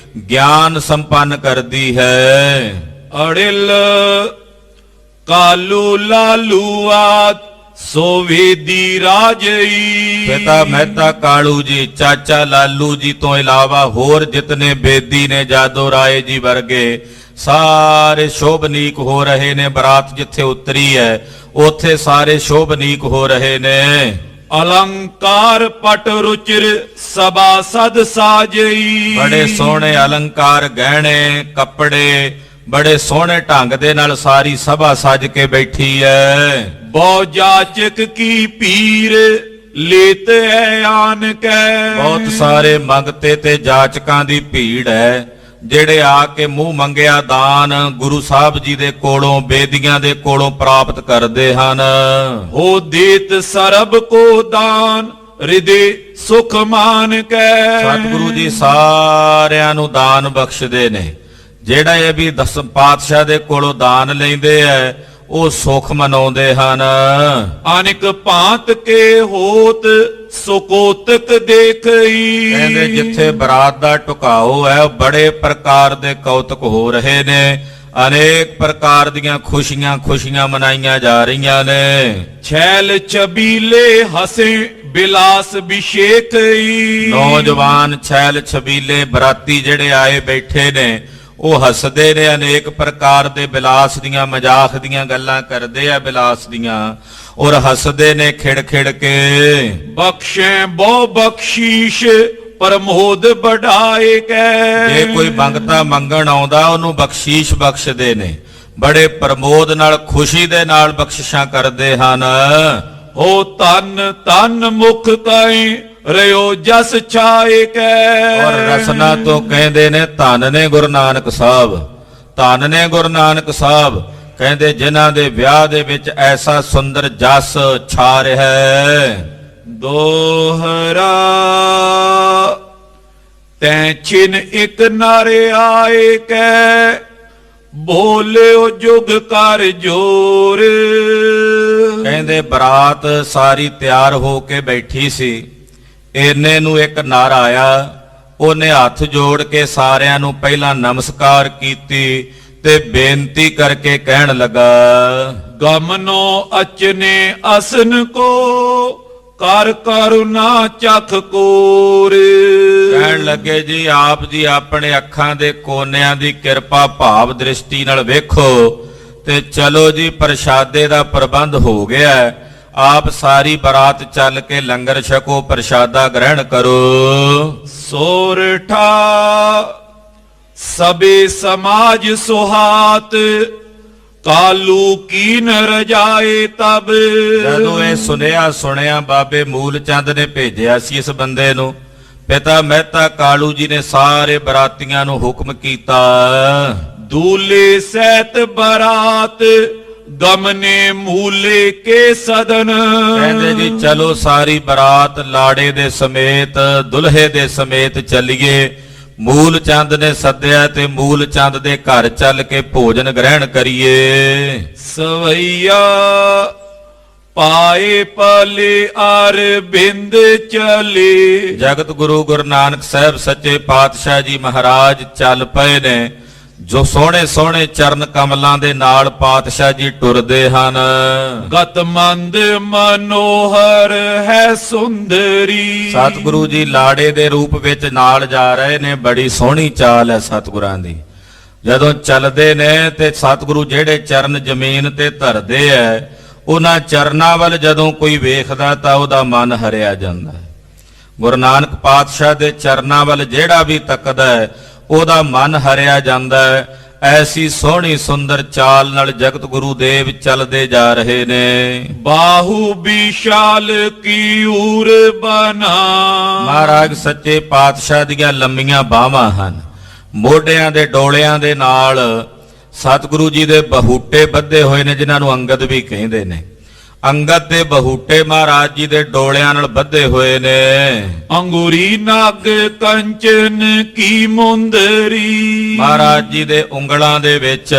ਗਿਆਨ ਸੰਪੰਨ ਕਰਦੀ ਹੈ। ਅੜਿਲ ਕਾਲੂ ਲਾਲੂਆਤ ਸੋਵੇਦੀ ਰਾਜਈ। ਪਿਤਾ ਮਹਿਤਾ ਕਾਲੂ ਜੀ, ਚਾਚਾ ਲਾਲੂ ਜੀ ਤੋਂ ਇਲਾਵਾ ਹੋਰ ਜਿਤਨੇ ਬੇਦੀ ਨੇ, ਜਾਦੋ ਰਾਏ ਜੀ ਵਰਗੇ ਸਾਰੇ ਸ਼ੋਭਨੀਕ ਹੋ ਰਹੇ ਨੇ। ਬਰਾਤ ਜਿੱਥੇ ਉਤਰੀ ਹੈ ਉੱਥੇ ਸਾਰੇ ਸ਼ੋਭਨੀਕ ਹੋ ਰਹੇ ਨੇ। ਅਲੰਕਾਰ ਪਟ ਰੁਚਿਰ ਸਭਾ ਸਦ ਸਾਜਈ। ਬੜੇ ਸੋਹਣੇ ਅਲੰਕਾਰ, ਗਹਿਣੇ, ਕੱਪੜੇ ਬੜੇ ਸੋਹਣੇ ਢੰਗ ਦੇ ਨਾਲ ਸਾਰੀ ਸਭਾ ਸਜ ਕੇ ਬੈਠੀ ਹੈ। ਬਹੁ ਜਾਚਕ ਕੀ ਪੀਰ ਲੇਤ ਹੈ ਆਨ ਕੈ। ਬਹੁਤ ਸਾਰੇ ਮੰਗਤੇ ਤੇ ਜਾਚਕਾਂ ਦੀ ਭੀੜ ਹੈ ਜਿਹੜੇ ਆ ਕੇ ਮੂੰਹ ਮੰਗਿਆ ਦਾਨ ਗੁਰੂ ਸਾਹਿਬ ਜੀ ਦੇ ਕੋਲੋਂ, ਬੇਦੀਆਂ ਦੇ ਕੋਲੋਂ ਪ੍ਰਾਪਤ ਕਰਦੇ ਹਨ। ਹੋ ਦੇਤ ਸਰਬ ਕੋ ਦਾਨ ਹਿਰਦੇ ਸੁਖ ਮਾਨ ਕੈ। ਸਤਿਗੁਰੂ ਜੀ ਸਾਰਿਆਂ ਨੂੰ ਦਾਨ ਬਖਸ਼ਦੇ ਨੇ। ਜਿਹੜਾ ਇਹ ਵੀ 10 ਪਾਤਸ਼ਾਹ ਦੇ ਕੋਲੋਂ ਦਾਨ ਲੈਂਦੇ ਐ ਉਹ ਸੁਖ ਮਨਾਉਂਦੇ ਹਨ। ਅਨੇਕ ਭਾਂਤ ਕੇ ਹੋਤ ਸੁਕੋਤਕ ਦੇਖਈ। ਕਹਿੰਦੇ ਜਿੱਥੇ ਬਰਾਤ ਦਾ ਟੁਕਾਓ ਹੈ ਬੜੇ ਪ੍ਰਕਾਰ ਦੇ ਕੌਤਕ ਹੋ ਰਹੇ ਨੇ। ਅਨੇਕ ਪ੍ਰਕਾਰ ਦੀਆਂ ਖੁਸ਼ੀਆਂ ਮਨਾਈਆਂ ਜਾ ਰਹੀਆਂ ਨੇ। ਛੈਲ ਛਬੀਲੇ ਹਸੇ ਬਿਲਾਸ ਵਿਸ਼ੇਖਈ। ਨੌਜਵਾਨ ਛੈਲ ਛਬੀਲੇ ਬਰਾਤੀ ਜਿਹੜੇ ਆਏ ਬੈਠੇ ਨੇ ਉਹ ਹੱਸਦੇ ਨੇ, ਅਨੇਕ ਪ੍ਰਕਾਰ ਦੇ ਬਿਲਾਸ ਦੀਆਂ, ਮਜ਼ਾਕ ਦੀਆਂ ਗੱਲਾਂ ਕਰਦੇ ਆ ਬਿਲਾਸ ਦੀਆਂ, ਔਰ ਹੱਸਦੇ ਨੇ ਖਿੜ ਖਿੜ ਕੇ। ਬਖਸ਼ੇ ਬਹੁ ਬਖਸ਼ੀਸ਼ ਪ੍ਰਮੋਦ ਬਢਾਏ ਕੈ। ਜੇ ਕੋਈ ਮੰਗਤਾ ਮੰਗਣ ਆਉਂਦਾ ਉਹਨੂੰ ਬਖਸ਼ੀਸ਼ ਬਖਸ਼ਦੇ ਨੇ, ਬੜੇ ਪ੍ਰਮੋਦ ਨਾਲ, ਖੁਸ਼ੀ ਦੇ ਨਾਲ ਬਖਸ਼ਿਸ਼ਾਂ ਕਰਦੇ ਹਨ। ਹੋ ਤਨ ਤਨ ਮੁਖ ਕੈ ਰਿਓ ਜਸ ਛਾਏ ਕੈ। ਔਰ ਰਸਨਾ ਤੋਂ ਕਹਿੰਦੇ ਨੇ ਧੰਨ ਨੇ ਗੁਰੂ ਨਾਨਕ ਸਾਹਿਬ, ਧੰਨ ਨੇ ਗੁਰੂ ਨਾਨਕ ਸਾਹਿਬ। ਕਹਿੰਦੇ ਜਿਨ੍ਹਾਂ ਦੇ ਵਿਆਹ ਦੇ ਵਿੱਚ ਐਸਾ ਸੁੰਦਰ ਜਸ ਛਾ ਰਿਹਾ ਹੈ। ਦੋਹਰਾ ਤੈ ਛਿਨ ਇੱਕ ਨਾਰੇ ਆਏ ਕੈ ਬੋਲਿਓ ਜੁਗ ਕਰ ਜੋਰ। ਕਹਿੰਦੇ ਬਰਾਤ ਸਾਰੀ ਤਿਆਰ ਹੋ ਕੇ ਬੈਠੀ ਸੀ, ਇੰਨੇ ਨੂੰ ਇੱਕ ਨਰ ਆਇਆ, ਉਹਨੇ ਹੱਥ ਜੋੜ ਕੇ ਸਾਰਿਆਂ ਨੂੰ ਪਹਿਲਾਂ ਨਮਸਕਾਰ ਕੀਤੀ ਤੇ ਬੇਨਤੀ ਕਰਕੇ ਕਹਿਣ ਲੱਗਾ, ਗਮਨੋ ਅਚਨੇ ਅਸਨ ਕੋ ਕਰ ਕਰੁਣਾ ਚਖ ਕੋਰ। ਕਹਿਣ ਲੱਗੇ ਜੀ ਆਪ ਜੀ ਆਪਣੇ ਅੱਖਾਂ ਦੇ ਕੋਨਿਆਂ ਦੀ ਕਿਰਪਾ ਭਾਵ ਦ੍ਰਿਸ਼ਟੀ ਨਾਲ ਵੇਖੋ ਤੇ ਚਲੋ ਜੀ ਪ੍ਰਸ਼ਾਦੇ ਦਾ ਪ੍ਰਬੰਧ ਹੋ ਗਿਆ, ਆਪ ਸਾਰੀ ਬਰਾਤ ਚੱਲ ਕੇ ਲੰਗਰ ਛਕੋ, ਪ੍ਰਸ਼ਾਦਾ ਗ੍ਰਹਿਣ ਕਰੋ। ਕਾਲੂ ਕੀਨ ਰਜਾਏ ਤਬ। ਜਦੋਂ ਇਹ ਸੁਣਿਆ ਬਾਬੇ ਮੂਲ ਚੰਦ ਨੇ ਭੇਜਿਆ ਸੀ ਇਸ ਬੰਦੇ ਨੂੰ, ਪਿਤਾ ਮਹਿਤਾ ਕਾਲੂ ਜੀ ਨੇ ਸਾਰੇ ਬਰਾਤੀਆਂ ਨੂੰ ਹੁਕਮ ਕੀਤਾ, ਦੂਲੇ ਸਹਿਤ ਬਰਾਤ ਗਮਨੇ ਮੂਲੇ ਕੇ ਸਦਨ। ਕਹਿੰਦੇ ਜੀ ਚਲੋ ਸਾਰੀ ਬਰਾਤ ਲਾੜੇ ਦੇ ਸਮੇਤ ਦੁਲਹੇ ਦੇ ਸਮੇਤ ਚੱਲੀਏ। ਮੂਲ ਚੰਦ ਨੇ ਸੱਦਿਆ ਤੇ ਮੂਲ ਚੰਦ ਦੇ ਘਰ ਚੱਲ ਕੇ ਭੋਜਨ ਗ੍ਰਹਿਣ ਕਰੀਏ। ਸਵਈਆ ਪਾਏ ਪਲੇ ਅਰਬਿੰਦ ਚਲੇ। ਜਗਤ ਗੁਰੂ ਗੁਰੂ ਨਾਨਕ ਸਾਹਿਬ ਸੱਚੇ ਪਾਤਸ਼ਾਹ ਜੀ ਮਹਾਰਾਜ ਚੱਲ ਪਏ ਨੇ। ਜੋ ਸੋਹਣੇ ਸੋਹਣੇ ਚਰਨ ਕਮਲਾਂ ਦੇ ਨਾਲ ਪਾਤਸ਼ਾਹ ਜੀ ਟੁਰਦੇ ਹਨ। ਗਤਮੰਦ ਮਨੋਹਰ ਹੈ ਸੁੰਦਰੀ। ਸਤਿਗੁਰੂ ਜੀ ਲਾੜੇ ਦੇ ਰੂਪ ਵਿੱਚ ਨਾਲ ਜਾ ਰਹੇ ਨੇ। ਬੜੀ ਸੋਹਣੀ ਚਾਲ ਹੈ ਸਤਿਗੁਰਾਂ ਦੀ। ਜਦੋਂ ਚੱਲਦੇ ਨੇ ਤੇ ਸਤਿਗੁਰੂ ਜਿਹੜੇ ਚਰਨ ਜ਼ਮੀਨ ਤੇ ਧਰਦੇ ਐ, ਉਹਨਾਂ ਚਰਨਾਂ ਵੱਲ ਜਦੋਂ ਕੋਈ ਵੇਖਦਾ ਤਾਂ ਉਹਦਾ ਮਨ ਹਰਿਆ ਜਾਂਦਾ ਹੈ। ਗੁਰੂ ਨਾਨਕ ਪਾਤਸ਼ਾਹ ਦੇ ਚਰਨਾਂ ਵੱਲ ਜਿਹੜਾ ਵੀ ਤੱਕਦਾ ਹੈ ਉਹਦਾ ਮਨ ਹਰਿਆ ਜਾਂਦਾ ਹੈ। ਐਸੀ ਸੋਹਣੀ ਸੁੰਦਰ ਚਾਲ ਨਾਲ ਜਗਤ ਗੁਰੂ ਦੇਵ ਚੱਲਦੇ ਜਾ ਰਹੇ ਨੇ। ਬਾਹੂ ਵਿਸ਼ਾਲ ਕੀ ਊਰ ਬਨਾ। ਮਹਾਰਾਜ ਸੱਚੇ ਪਾਤਸ਼ਾਹ ਦੀਆਂ ਲੰਮੀਆਂ ਬਾਹਾਂ ਹਨ। ਮੋਢਿਆਂ ਦੇ ਡੋਲਿਆਂ ਦੇ ਨਾਲ ਸਤਿਗੁਰੂ ਜੀ ਦੇ ਬਹੂਟੇ ਬੱਧੇ ਹੋਏ ਨੇ, ਜਿਨ੍ਹਾਂ ਨੂੰ ਅੰਗਦ ਵੀ ਕਹਿੰਦੇ ਨੇ। ਅੰਗਦ ਦੇ ਬਹੂਟੇ ਮਹਾਰਾਜ ਜੀ ਦੇ ਡੋਲਿਆਂ ਨਾਲ ਬੱਧੇ ਹੋਏ ਨੇ। ਅੰਗੂਰੀ ਨਗ ਕੰਚਨ ਕੀ ਮੁੰਦਰੀ। ਮਹਾਰਾਜ ਜੀ ਦੇ ਉਂਗਲਾਂ ਦੇ ਵਿੱਚ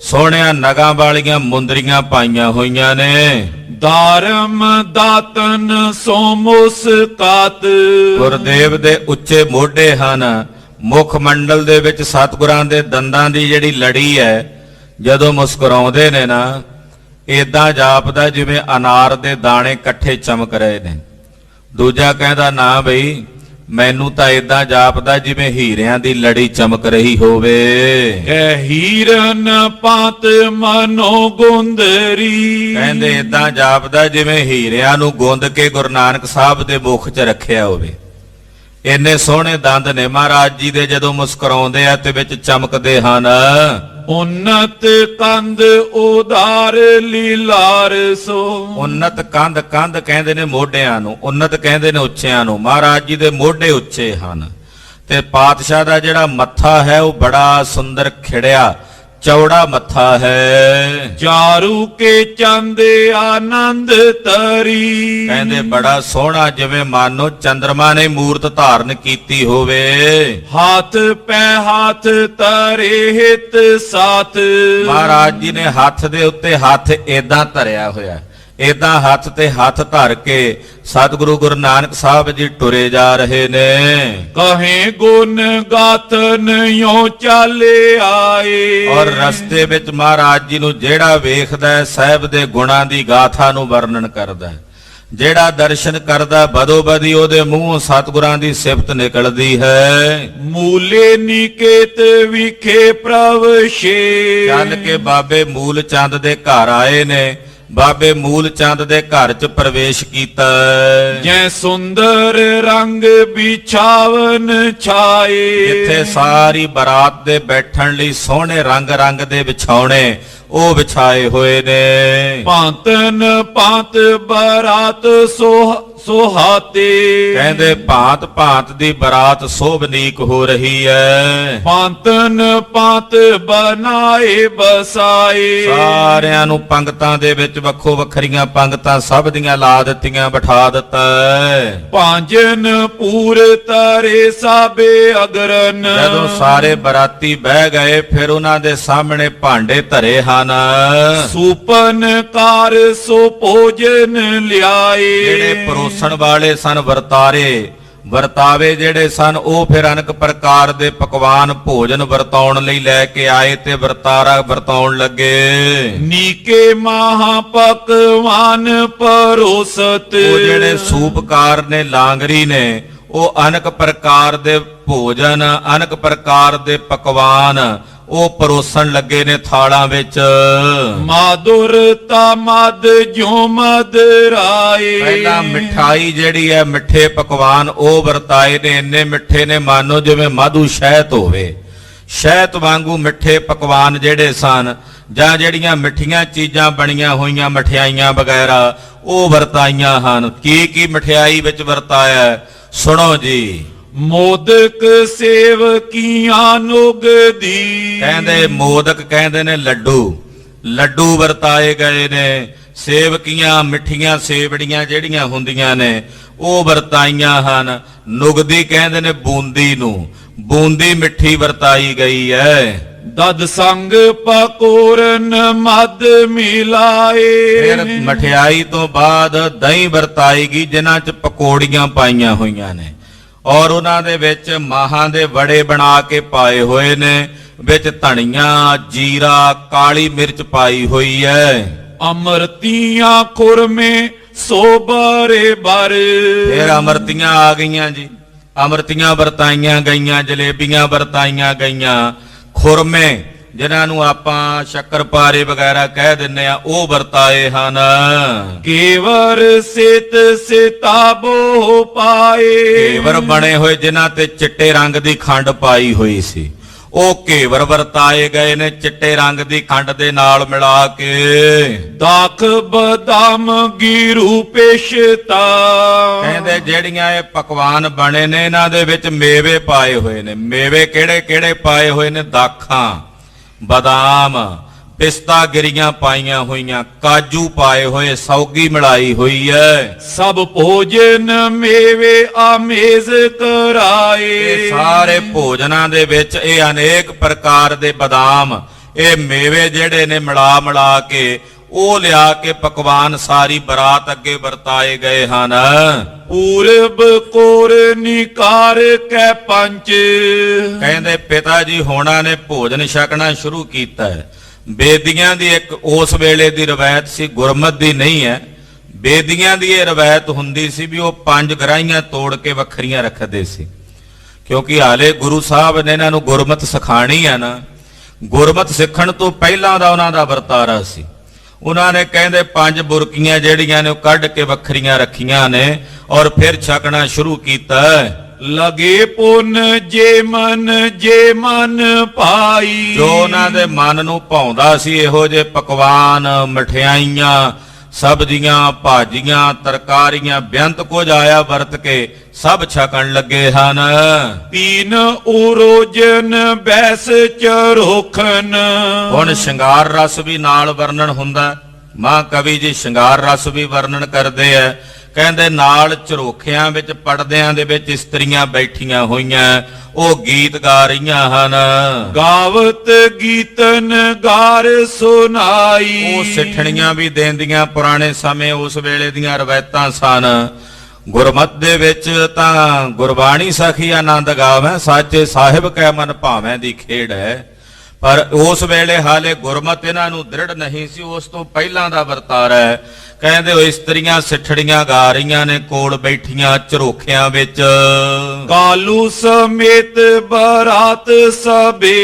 ਸੋਹਣਿਆਂ ਨਗਾਂ ਵਾਲੀਆਂ ਮੁੰਦਰੀਆਂ ਪਾਈਆਂ ਹੋਈਆਂ ਨੇ। ਧਰਮ ਦਾਤਨ ਸੋ ਮੁਸਕਾਤ। ਗੁਰਦੇਵ ਦੇ ਉੱਚੇ ਮੋਢੇ ਹਨ। ਮੁਖ ਮੰਡਲ ਦੇ ਵਿੱਚ ਸਤਿਗੁਰਾਂ ਦੇ ਦੰਦਾਂ ਦੀ ਜਿਹੜੀ ਲੜੀ ਹੈ, ਜਦੋਂ ਮੁਸਕਰਾਉਂਦੇ ਨੇ ਨਾ, ਏਦਾਂ ਜਾਪਦਾ ਜਿਵੇਂ ਅਨਾਰ ਦੇ ਦਾਣੇ ਇਕੱਠੇ ਚਮਕ ਰਹੇ ਨੇ। ਦੂਜਾ ਕਹਿੰਦਾ ਨਾ ਬਈ, ਮੈਨੂੰ ਤਾਂ ਏਦਾਂ ਜਾਪਦਾ ਜਿਵੇਂ ਹੀਰਿਆਂ ਦੀ ਲੜੀ ਚਮਕ ਰਹੀ ਹੋਵੇ। ਐ ਹੀਰਨ ਪਾਤ ਮਨੋ ਗੁੰਦਰੀ। ਕਹਿੰਦੇ ਏਦਾਂ ਜਾਪਦਾ ਜਿਵੇਂ ਹੀਰਿਆਂ ਨੂੰ ਗੁੰਦ ਕੇ ਗੁਰੂ ਨਾਨਕ ਸਾਹਿਬ ਦੇ ਮੁਖ 'ਚ ਰੱਖਿਆ ਹੋਵੇ। ਇੰਨੇ ਸੋਹਣੇ ਦੰਦ ਨੇ ਮਹਾਰਾਜ ਜੀ ਦੇ। ਜਦੋਂ ਮੁਸਕਰਾਉਂਦੇ ਆ ਤੇ ਵਿੱਚ ਚਮਕਦੇ ਹਨ। ਉਨਤ ਕੰਧ ਉਦਾਰ ਲੀਲਾਰ ਸੋ। ਉਨਤ ਕੰਧ, ਕੰਧ ਕਹਿੰਦੇ ਨੇ ਮੋਢਿਆਂ ਨੂੰ, ਉਨਤ ਕਹਿੰਦੇ ਨੇ ਉੱਚਿਆਂ ਨੂੰ। ਮਹਾਰਾਜ ਜੀ ਦੇ ਮੋਢੇ ਉੱਚੇ ਹਨ ਤੇ ਪਾਤਸ਼ਾਹ ਦਾ ਜਿਹੜਾ ਮੱਥਾ ਹੈ ਉਹ ਬੜਾ ਸੁੰਦਰ ਖਿੜਿਆ ਚੌੜਾ ਮੱਥਾ ਹੈ। ਚਾਰੂ ਕੇ ਚੰਦ ਆਨੰਦ ਤਰੀ। ਕਹਿੰਦੇ ਬੜਾ ਸੋਹਣਾ, ਜਿਵੇਂ ਮਾਨੋ ਚੰਦਰਮਾ ਨੇ ਮੂਰਤ ਧਾਰਨ ਕੀਤੀ ਹੋਵੇ। ਹੱਥ ਪੈ ਹੱਥ ਤਰੇ ਹਿਤ ਸਾਥ। ਮਹਾਰਾਜ ਜੀ ਨੇ ਹੱਥ ਦੇ ਉੱਤੇ ਹੱਥ ਏਦਾਂ ਧਰਿਆ ਹੋਇਆ। ਏਦਾਂ ਹੱਥ ਤੇ ਹੱਥ ਧਰ ਕੇ ਸਤਿਗੁਰੂ ਗੁਰੂ ਨਾਨਕ ਸਾਹਿਬ ਜੀ ਟੁਰੇ ਜਾ ਰਹੇ ਨੇ। ਕਹੇ ਗੁਣ ਗਾਥਨ ਯੋ ਚਾਲੇ ਆਏ। ਔਰ ਰਸਤੇ ਵਿੱਚ ਮਹਾਰਾਜ ਜੀ ਨੂੰ ਜਿਹੜਾ ਵੇਖਦਾ ਹੈ, ਸਾਹਿਬ ਦੇ ਗੁਣਾਂ ਦੀ ਗਾਥਾ ਨੂੰ ਵਰਣਨ ਕਰਦਾ ਹੈ। ਜਿਹੜਾ ਦਰਸ਼ਨ ਕਰਦਾ ਬਦੋ ਬਦੀ ਉਹਦੇ ਮੂੰਹੋਂ ਸਤਿਗੁਰਾਂ ਦੀ ਸਿਫਤ ਨਿਕਲਦੀ ਹੈ। ਮੂਲੇ ਨਿਕੇਤ ਵਿਖੇ ਪ੍ਰਭ ਸ਼ੇ। ਚੱਲ ਕੇ ਬਾਬੇ ਮੂਲ ਚੰਦ ਦੇ ਘਰ ਆਏ ਨੇ। ਬਾਬੇ ਮੂਲ ਚੰਦ ਦੇ ਘਰ 'ਚ ਪ੍ਰਵੇਸ਼ ਕੀਤਾ। ਜੈ ਸੁੰਦਰ ਰੰਗ ਵਿਛਾਵਨ ਛਾਏ। ਜਿੱਥੇ ਸਾਰੀ ਬਰਾਤ ਦੇ ਬੈਠਣ ਲਈ ਸੋਹਣੇ ਰੰਗ ਰੰਗ ਦੇ ਵਿਛਾਉਣੇ ਉਹ ਵਿਛਾਏ ਹੋਏ ਨੇ। ਭਾਂਤਨ ਭਾਂਤ ਬਰਾਤ ਸੁਹਾਤੇ। ਕਹਿੰਦੇ ਭਾਂਤ ਭਾਂਤ ਦੀ ਬਰਾਤ ਸੋਭਨੀਕ ਹੋ ਰਹੀ ਹੈ। ਭਾਂਤਨ ਭਾਂਤ ਬਨਾਏ ਬਸਾਏ। ਸਾਰਿਆਂ ਨੂੰ ਪੰਗਤਾਂ ਦੇ ਵਿੱਚ ਵੱਖੋ ਵੱਖਰੀਆਂ ਪੰਗਤਾਂ ਸਭ ਦੀਆਂ ਲਾ ਦਿੱਤੀਆਂ, ਬਿਠਾ ਦਿੱਤਾ। ਭਾਂਜਨ ਪੂਰ ਤਰੇ ਸਾਬੇ ਅਗਰਨ। ਜਦੋਂ ਸਾਰੇ ਬਰਾਤੀ ਬਹਿ ਗਏ ਫਿਰ ਉਹਨਾਂ ਦੇ ਸਾਹਮਣੇ ਭਾਂਡੇ ਧਰੇ ਹਨ। ਸੂਪਨ ਕਾਰ ਸੋ ਭੋਜਨ ਲਿਆਏ। ਜਿਹੜੇ ਪਰੋਸਣ ਵਾਲੇ ਸਨ ਵਰਤਾਵੇ ਜਿਹੜੇ ਸਨ ਉਹ ਫਿਰ ਅਨੇਕ ਪ੍ਰਕਾਰ ਦੇ ਪਕਵਾਨ ਭੋਜਨ ਵਰਤਾਉਣ ਲਈ ਲੈ ਕੇ ਆਏ ਤੇ ਵਰਤਾਰਾ ਵਰਤਾਉਣ ਲੱਗੇ। ਨੀਕੇ ਮਹਾ ਪਕਵਾਨ ਪਰੋਸਤ। ਉਹ ਜਿਹੜੇ ਸੂਪਕਾਰ ਨੇ, ਲਾਂਗਰੀ ਨੇ, ਉਹ ਅਨੇਕ ਪ੍ਰਕਾਰ ਦੇ ਭੋਜਨ, ਅਨੇਕ ਪ੍ਰਕਾਰ ਦੇ ਪਕਵਾਨ ਉਹ ਪਰੋਸਣ ਲੱਗੇ ਨੇ ਥਾਲਾਂ ਵਿੱਚ। ਮਾਧੁਰਤਾ ਮਦ ਜੋ ਮਦ ਰਾਏ। ਪਹਿਲਾਂ ਮਿਠਾਈ ਜਿਹੜੀ ਹੈ, ਮਿੱਠੇ ਪਕਵਾਨ ਉਹ ਵਰਤਾਏ ਨੇ। ਇੰਨੇ ਮਿੱਠੇ ਨੇ ਮਾਨੋ ਜਿਵੇਂ ਮਾਧੂ ਸ਼ਹਿਦ ਹੋਵੇ। ਸ਼ਹਿਦ ਵਾਂਗੂ ਮਿੱਠੇ ਪਕਵਾਨ ਜਿਹੜੇ ਸਨ ਜਾਂ ਜਿਹੜੀਆਂ ਮਿੱਠੀਆਂ ਚੀਜ਼ਾਂ ਬਣੀਆਂ ਹੋਈਆਂ ਮਠਿਆਈਆਂ ਵਗੈਰਾ ਉਹ ਵਰਤਾਈਆਂ ਹਨ। ਕੀ ਕੀ ਮਠਿਆਈ ਵਿੱਚ ਵਰਤਾਇਆ ਹੈ? ਸੁਣੋ ਜੀ। ਮੋਦਕ ਸੇਵਕੀਆਂ ਨੁਗਦੀ। ਕਹਿੰਦੇ ਮੋਦਕ ਕਹਿੰਦੇ ਨੇ ਲੱਡੂ ਵਰਤਾਏ ਗਏ ਨੇ। ਸੇਵਕੀਆਂ ਮਿੱਠੀਆਂ ਸੇਵੜੀਆਂ ਜਿਹੜੀਆਂ ਹੁੰਦੀਆਂ ਨੇ ਉਹ ਵਰਤਾਈਆਂ ਹਨ। ਨੁਗਦੀ ਕਹਿੰਦੇ ਨੇ ਬੂੰਦੀ ਨੂੰ, ਬੂੰਦੀ ਮਿੱਠੀ ਵਰਤਾਈ ਗਈ ਹੈ। ਦਦ ਸੰਗ ਪਕੌਰਨ ਮਦ ਮਿਲਾਏ। ਫਿਰ ਮਠਿਆਈ ਤੋਂ ਬਾਅਦ ਦਹੀਂ ਵਰਤਾਈ ਗਈ ਜਿਨ੍ਹਾਂ 'ਚ ਪਕੌੜੀਆਂ ਪਾਈਆਂ ਹੋਈਆਂ ਨੇ ਔਰ ਉਹਨਾਂ ਦੇ ਵਿੱਚ ਮਾਹਾਂ ਦੇ ਵੜੇ ਬਣਾ ਕੇ ਪਾਏ ਹੋਏ ਨੇ, ਵਿੱਚ ਧਨੀਆ ਜੀਰਾ ਕਾਲੀ ਮਿਰਚ ਪਾਈ ਹੋਈ ਹੈ। ਅਮਰਤੀਆਂ ਖੁਰਮੇ ਸੋਬਰੇ ਬਰ। ਫਿਰ ਅਮਰਤੀਆਂ ਆ ਗਈਆਂ ਜੀ। ਅਮਰਤੀਆਂ ਵਰਤਾਈਆਂ ਗਈਆਂ, ਜਲੇਬੀਆਂ ਵਰਤਾਈਆਂ ਗਈਆਂ, ਖੁਰਮੇ ਜਿਨ੍ਹਾਂ ਨੂੰ ਆਪਾਂ ਸ਼ੱਕਰਪਾਰੇ ਵਗੈਰਾ ਕਹਿ ਦਿੰਨੇ ਆ ਉਹ ਵਰਤਾਏ ਹਨ। ਕੇਵਰ ਸਿਤ ਸਿਤਾਬੋ ਪਾਏ। ਕੇਵਰ ਬਣੇ ਹੋਏ ਜਿਨ੍ਹਾਂ ਤੇ ਚਿੱਟੇ ਰੰਗ ਦੀ ਖੰਡ ਪਾਈ ਹੋਈ ਸੀ ਉਹ ਕੇਵਰ ਵਰਤਾਏ ਗਏ ਨੇ ਚਿੱਟੇ ਰੰਗ ਦੀ ਖੰਡ ਦੇ ਨਾਲ ਮਿਲਾ ਕੇ। ਦਾਖ ਬਦਾਮ ਗਿਰੂ ਪੇਸ਼ਤਾ। ਕਹਿੰਦੇ ਜਿਹੜੀਆਂ ਇਹ ਪਕਵਾਨ ਬਣੇ ਨੇ ਇਹਨਾਂ ਦੇ ਵਿੱਚ ਮੇਵੇ ਪਾਏ ਹੋਏ ਨੇ। ਮੇਵੇ ਕਿਹੜੇ ਕਿਹੜੇ ਪਾਏ ਹੋਏ ਨੇ? ਦਾਖਾਂ, ਬਦਾਮ, ਪਿਸਤਾ ਗਿਰੀਆਂ ਪਾਈਆਂ ਹੋਈਆਂ, ਕਾਜੂ ਪਾਏ ਹੋਏ, ਸੌਗੀ ਮਿਲਾਈ ਹੋਈ ਹੈ। ਸਭ ਭੋਜਨ ਮੇਵੇ ਆਮੇਜ਼ ਕਰਾਏ। ਇਹ ਸਾਰੇ ਭੋਜਨਾਂ ਦੇ ਵਿੱਚ ਇਹ ਅਨੇਕ ਪ੍ਰਕਾਰ ਦੇ ਬਦਾਮ, ਇਹ ਮੇਵੇ ਜਿਹੜੇ ਨੇ ਮਿਲਾ ਕੇ ਉਹ ਲਿਆ ਕੇ ਪਕਵਾਨ ਸਾਰੀ ਬਰਾਤ ਅੱਗੇ ਵਰਤਾਏ ਗਏ ਹਨ। ਪੂਰਬ ਕੋਰ ਨਿਕਾਰ ਕੈ ਪੰਚ। ਕਹਿੰਦੇ ਪਿਤਾ ਜੀ ਹੋਣਾ ਨੇ ਭੋਜਨ ਛਕਣਾ ਸ਼ੁਰੂ ਕੀਤਾ ਹੈ। ਬੇਦੀਆਂ ਦੀ ਇੱਕ ਉਸ ਵੇਲੇ ਦੀ ਰਵਾਇਤ ਸੀ, ਗੁਰਮਤ ਦੀ ਨਹੀਂ ਹੈ। ਬੇਦੀਆਂ ਦੀ ਇਹ ਰਵਾਇਤ ਹੁੰਦੀ ਸੀ ਵੀ ਉਹ 5 ਗਰਾਹੀਆਂ ਤੋੜ ਕੇ ਵੱਖਰੀਆਂ ਰੱਖਦੇ ਸੀ, ਕਿਉਂਕਿ ਹਾਲੇ ਗੁਰੂ ਸਾਹਿਬ ਨੇ ਇਹਨਾਂ ਨੂੰ ਗੁਰਮਤ ਸਿਖਾਣੀ ਹੈ ਨਾ। ਗੁਰਮਤ ਸਿੱਖਣ ਤੋਂ ਪਹਿਲਾਂ ਦਾ ਉਹਨਾਂ ਦਾ ਵਰਤਾਰਾ ਸੀ। ਉਹਨਾਂ ਨੇ ਕਹਿੰਦੇ 5 ਬੁਰਕੀਆਂ ਜਿਹੜੀਆਂ ਨੇ ਉਹ ਕੱਢ ਕੇ ਵੱਖਰੀਆਂ ਰੱਖੀਆਂ ਨੇ ਔਰ ਫਿਰ ਛਕਣਾ ਸ਼ੁਰੂ ਕੀਤਾ। ਲਗੇ ਪੁੰਨ ਜੇ ਮਨ ਪਾਈ। ਜੋ ਉਹਨਾਂ ਦੇ ਮਨ ਨੂੰ ਭਾਉਂਦਾ ਸੀ ਇਹੋ ਜਿਹੇ ਪਕਵਾਨ, ਮਠਿਆਈਆਂ, ਸਬਜ਼ੀਆਂ, ਭਾਜੀਆਂ, ਤਰਕਾਰੀਆਂ, ਬੇਅੰਤ ਕੁਝ ਆਇਆ ਵਰਤ ਕੇ ਸਭ ਛਕਣ ਲੱਗੇ ਹਨ। ਤੀਨ ਉਰੋਜਨ ਬੈਸ ਚਰੋਖਨ। ਹੁਣ ਸ਼ਿੰਗਾਰ ਰਸ ਵੀ ਨਾਲ ਵਰਣਨ ਹੁੰਦਾ। ਮਾਂ ਕਵੀ ਜੀ ਸ਼ਿੰਗਾਰ ਰਸ ਵੀ ਵਰਣਨ ਕਰਦੇ ਆ। ਕਹਿੰਦੇ ਨਾਲ ਝਰੋਖਿਆਂ ਵਿੱਚ ਪਰਦਿਆਂ ਦੇ ਵਿੱਚ ਇਸਤਰੀਆਂ ਬੈਠੀਆਂ ਹੋਈਆਂ ਉਹ ਗੀਤ ਗਾ ਰਹੀਆਂ ਹਨ। ਗਾਵਤ ਗੀਤਨ ਗਾਰ ਸੁਨਾਈ। ਉਹ ਸਿੱਠਣੀਆਂ ਵੀ ਦੇਂਦੀਆਂ, ਪੁਰਾਣੇ ਸਮੇਂ ਉਸ ਵੇਲੇ ਦੀਆਂ ਰਵਾਇਤਾਂ ਸਨ। ਗੁਰਮਤ ਦੇ ਵਿੱਚ ਤਾਂ ਗੁਰਬਾਣੀ ਸਖੀ ਆਨੰਦ ਗਾਵੇਂ, ਸਾਚੇ ਸਾਹਿਬ ਕੈ ਮਨ ਭਾਵੇਂ ਦੀ ਖੇਡ ਹੈ। ਪਰ ਉਸ ਵੇਲੇ ਹਾਲੇ ਗੁਰਮਤ ਇਹਨਾਂ ਨੂੰ ਦ੍ਰਿੜ ਨਹੀਂ ਸੀ। ਉਸ ਤੋਂ ਪਹਿਲਾਂ ਦਾ ਵਰਤਾਰਾ ਹੈ। ਕਹਿੰਦੇ ਉਹ ਇਸਤਰੀਆਂ ਸਿੱਠੜੀਆਂ ਗਾ ਰਹੀਆਂ ਨੇ ਕੋਲ ਬੈਠੀਆਂ ਝਰੋਖਿਆਂ ਵਿੱਚ। ਕਾਲੂ ਸਮੇਤ ਬਰਾਤ ਸਭੇ।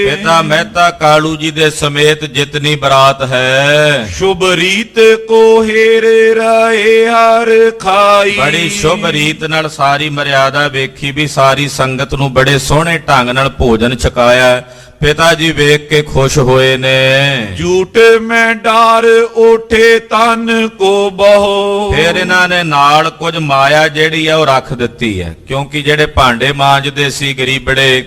ਪਿਤਾ ਮਹਿਤਾ ਕਾਲੂ ਜੀ ਦੇ ਸਮੇਤ ਜਿਤਨੀ ਬਰਾਤ ਹੈ। ਸ਼ੁਭ ਰੀਤ ਕੋ ਹੇਰ ਰਹੇ ਹਰ ਖਾਈ। ਬੜੀ ਸ਼ੁਭ ਰੀਤ ਨਾਲ ਸਾਰੀ ਮਰਿਆਦਾ ਵੇਖੀ ਵੀ ਸਾਰੀ ਸੰਗਤ ਨੂੰ ਬੜੇ ਸੋਹਣੇ ਢੰਗ ਨਾਲ ਭੋਜਨ ਛਕਾਇਆ। ਪਿਤਾ ਜੀ ਵੇਖ ਕੇ ਖੁਸ਼ ਹੋਏ ਨੇ। ਝੂਠ ਮੈਂ ਡਾਰ ਉਠੇ ਤਨ ਕੋ ਬਹੁ। ਫਿਰ ਇਹਨਾਂ ਨੇ ਨਾਲ ਕੁਝ ਮਾਇਆ ਜਿਹੜੀ ਆ ਉਹ ਰੱਖ ਦਿੱਤੀ ਹੈ, ਕਿਉਂਕਿ ਜਿਹੜੇ ਭਾਂਡੇ ਮਾਂਜਦੇ ਸੀ ਗਰੀਬੜੇ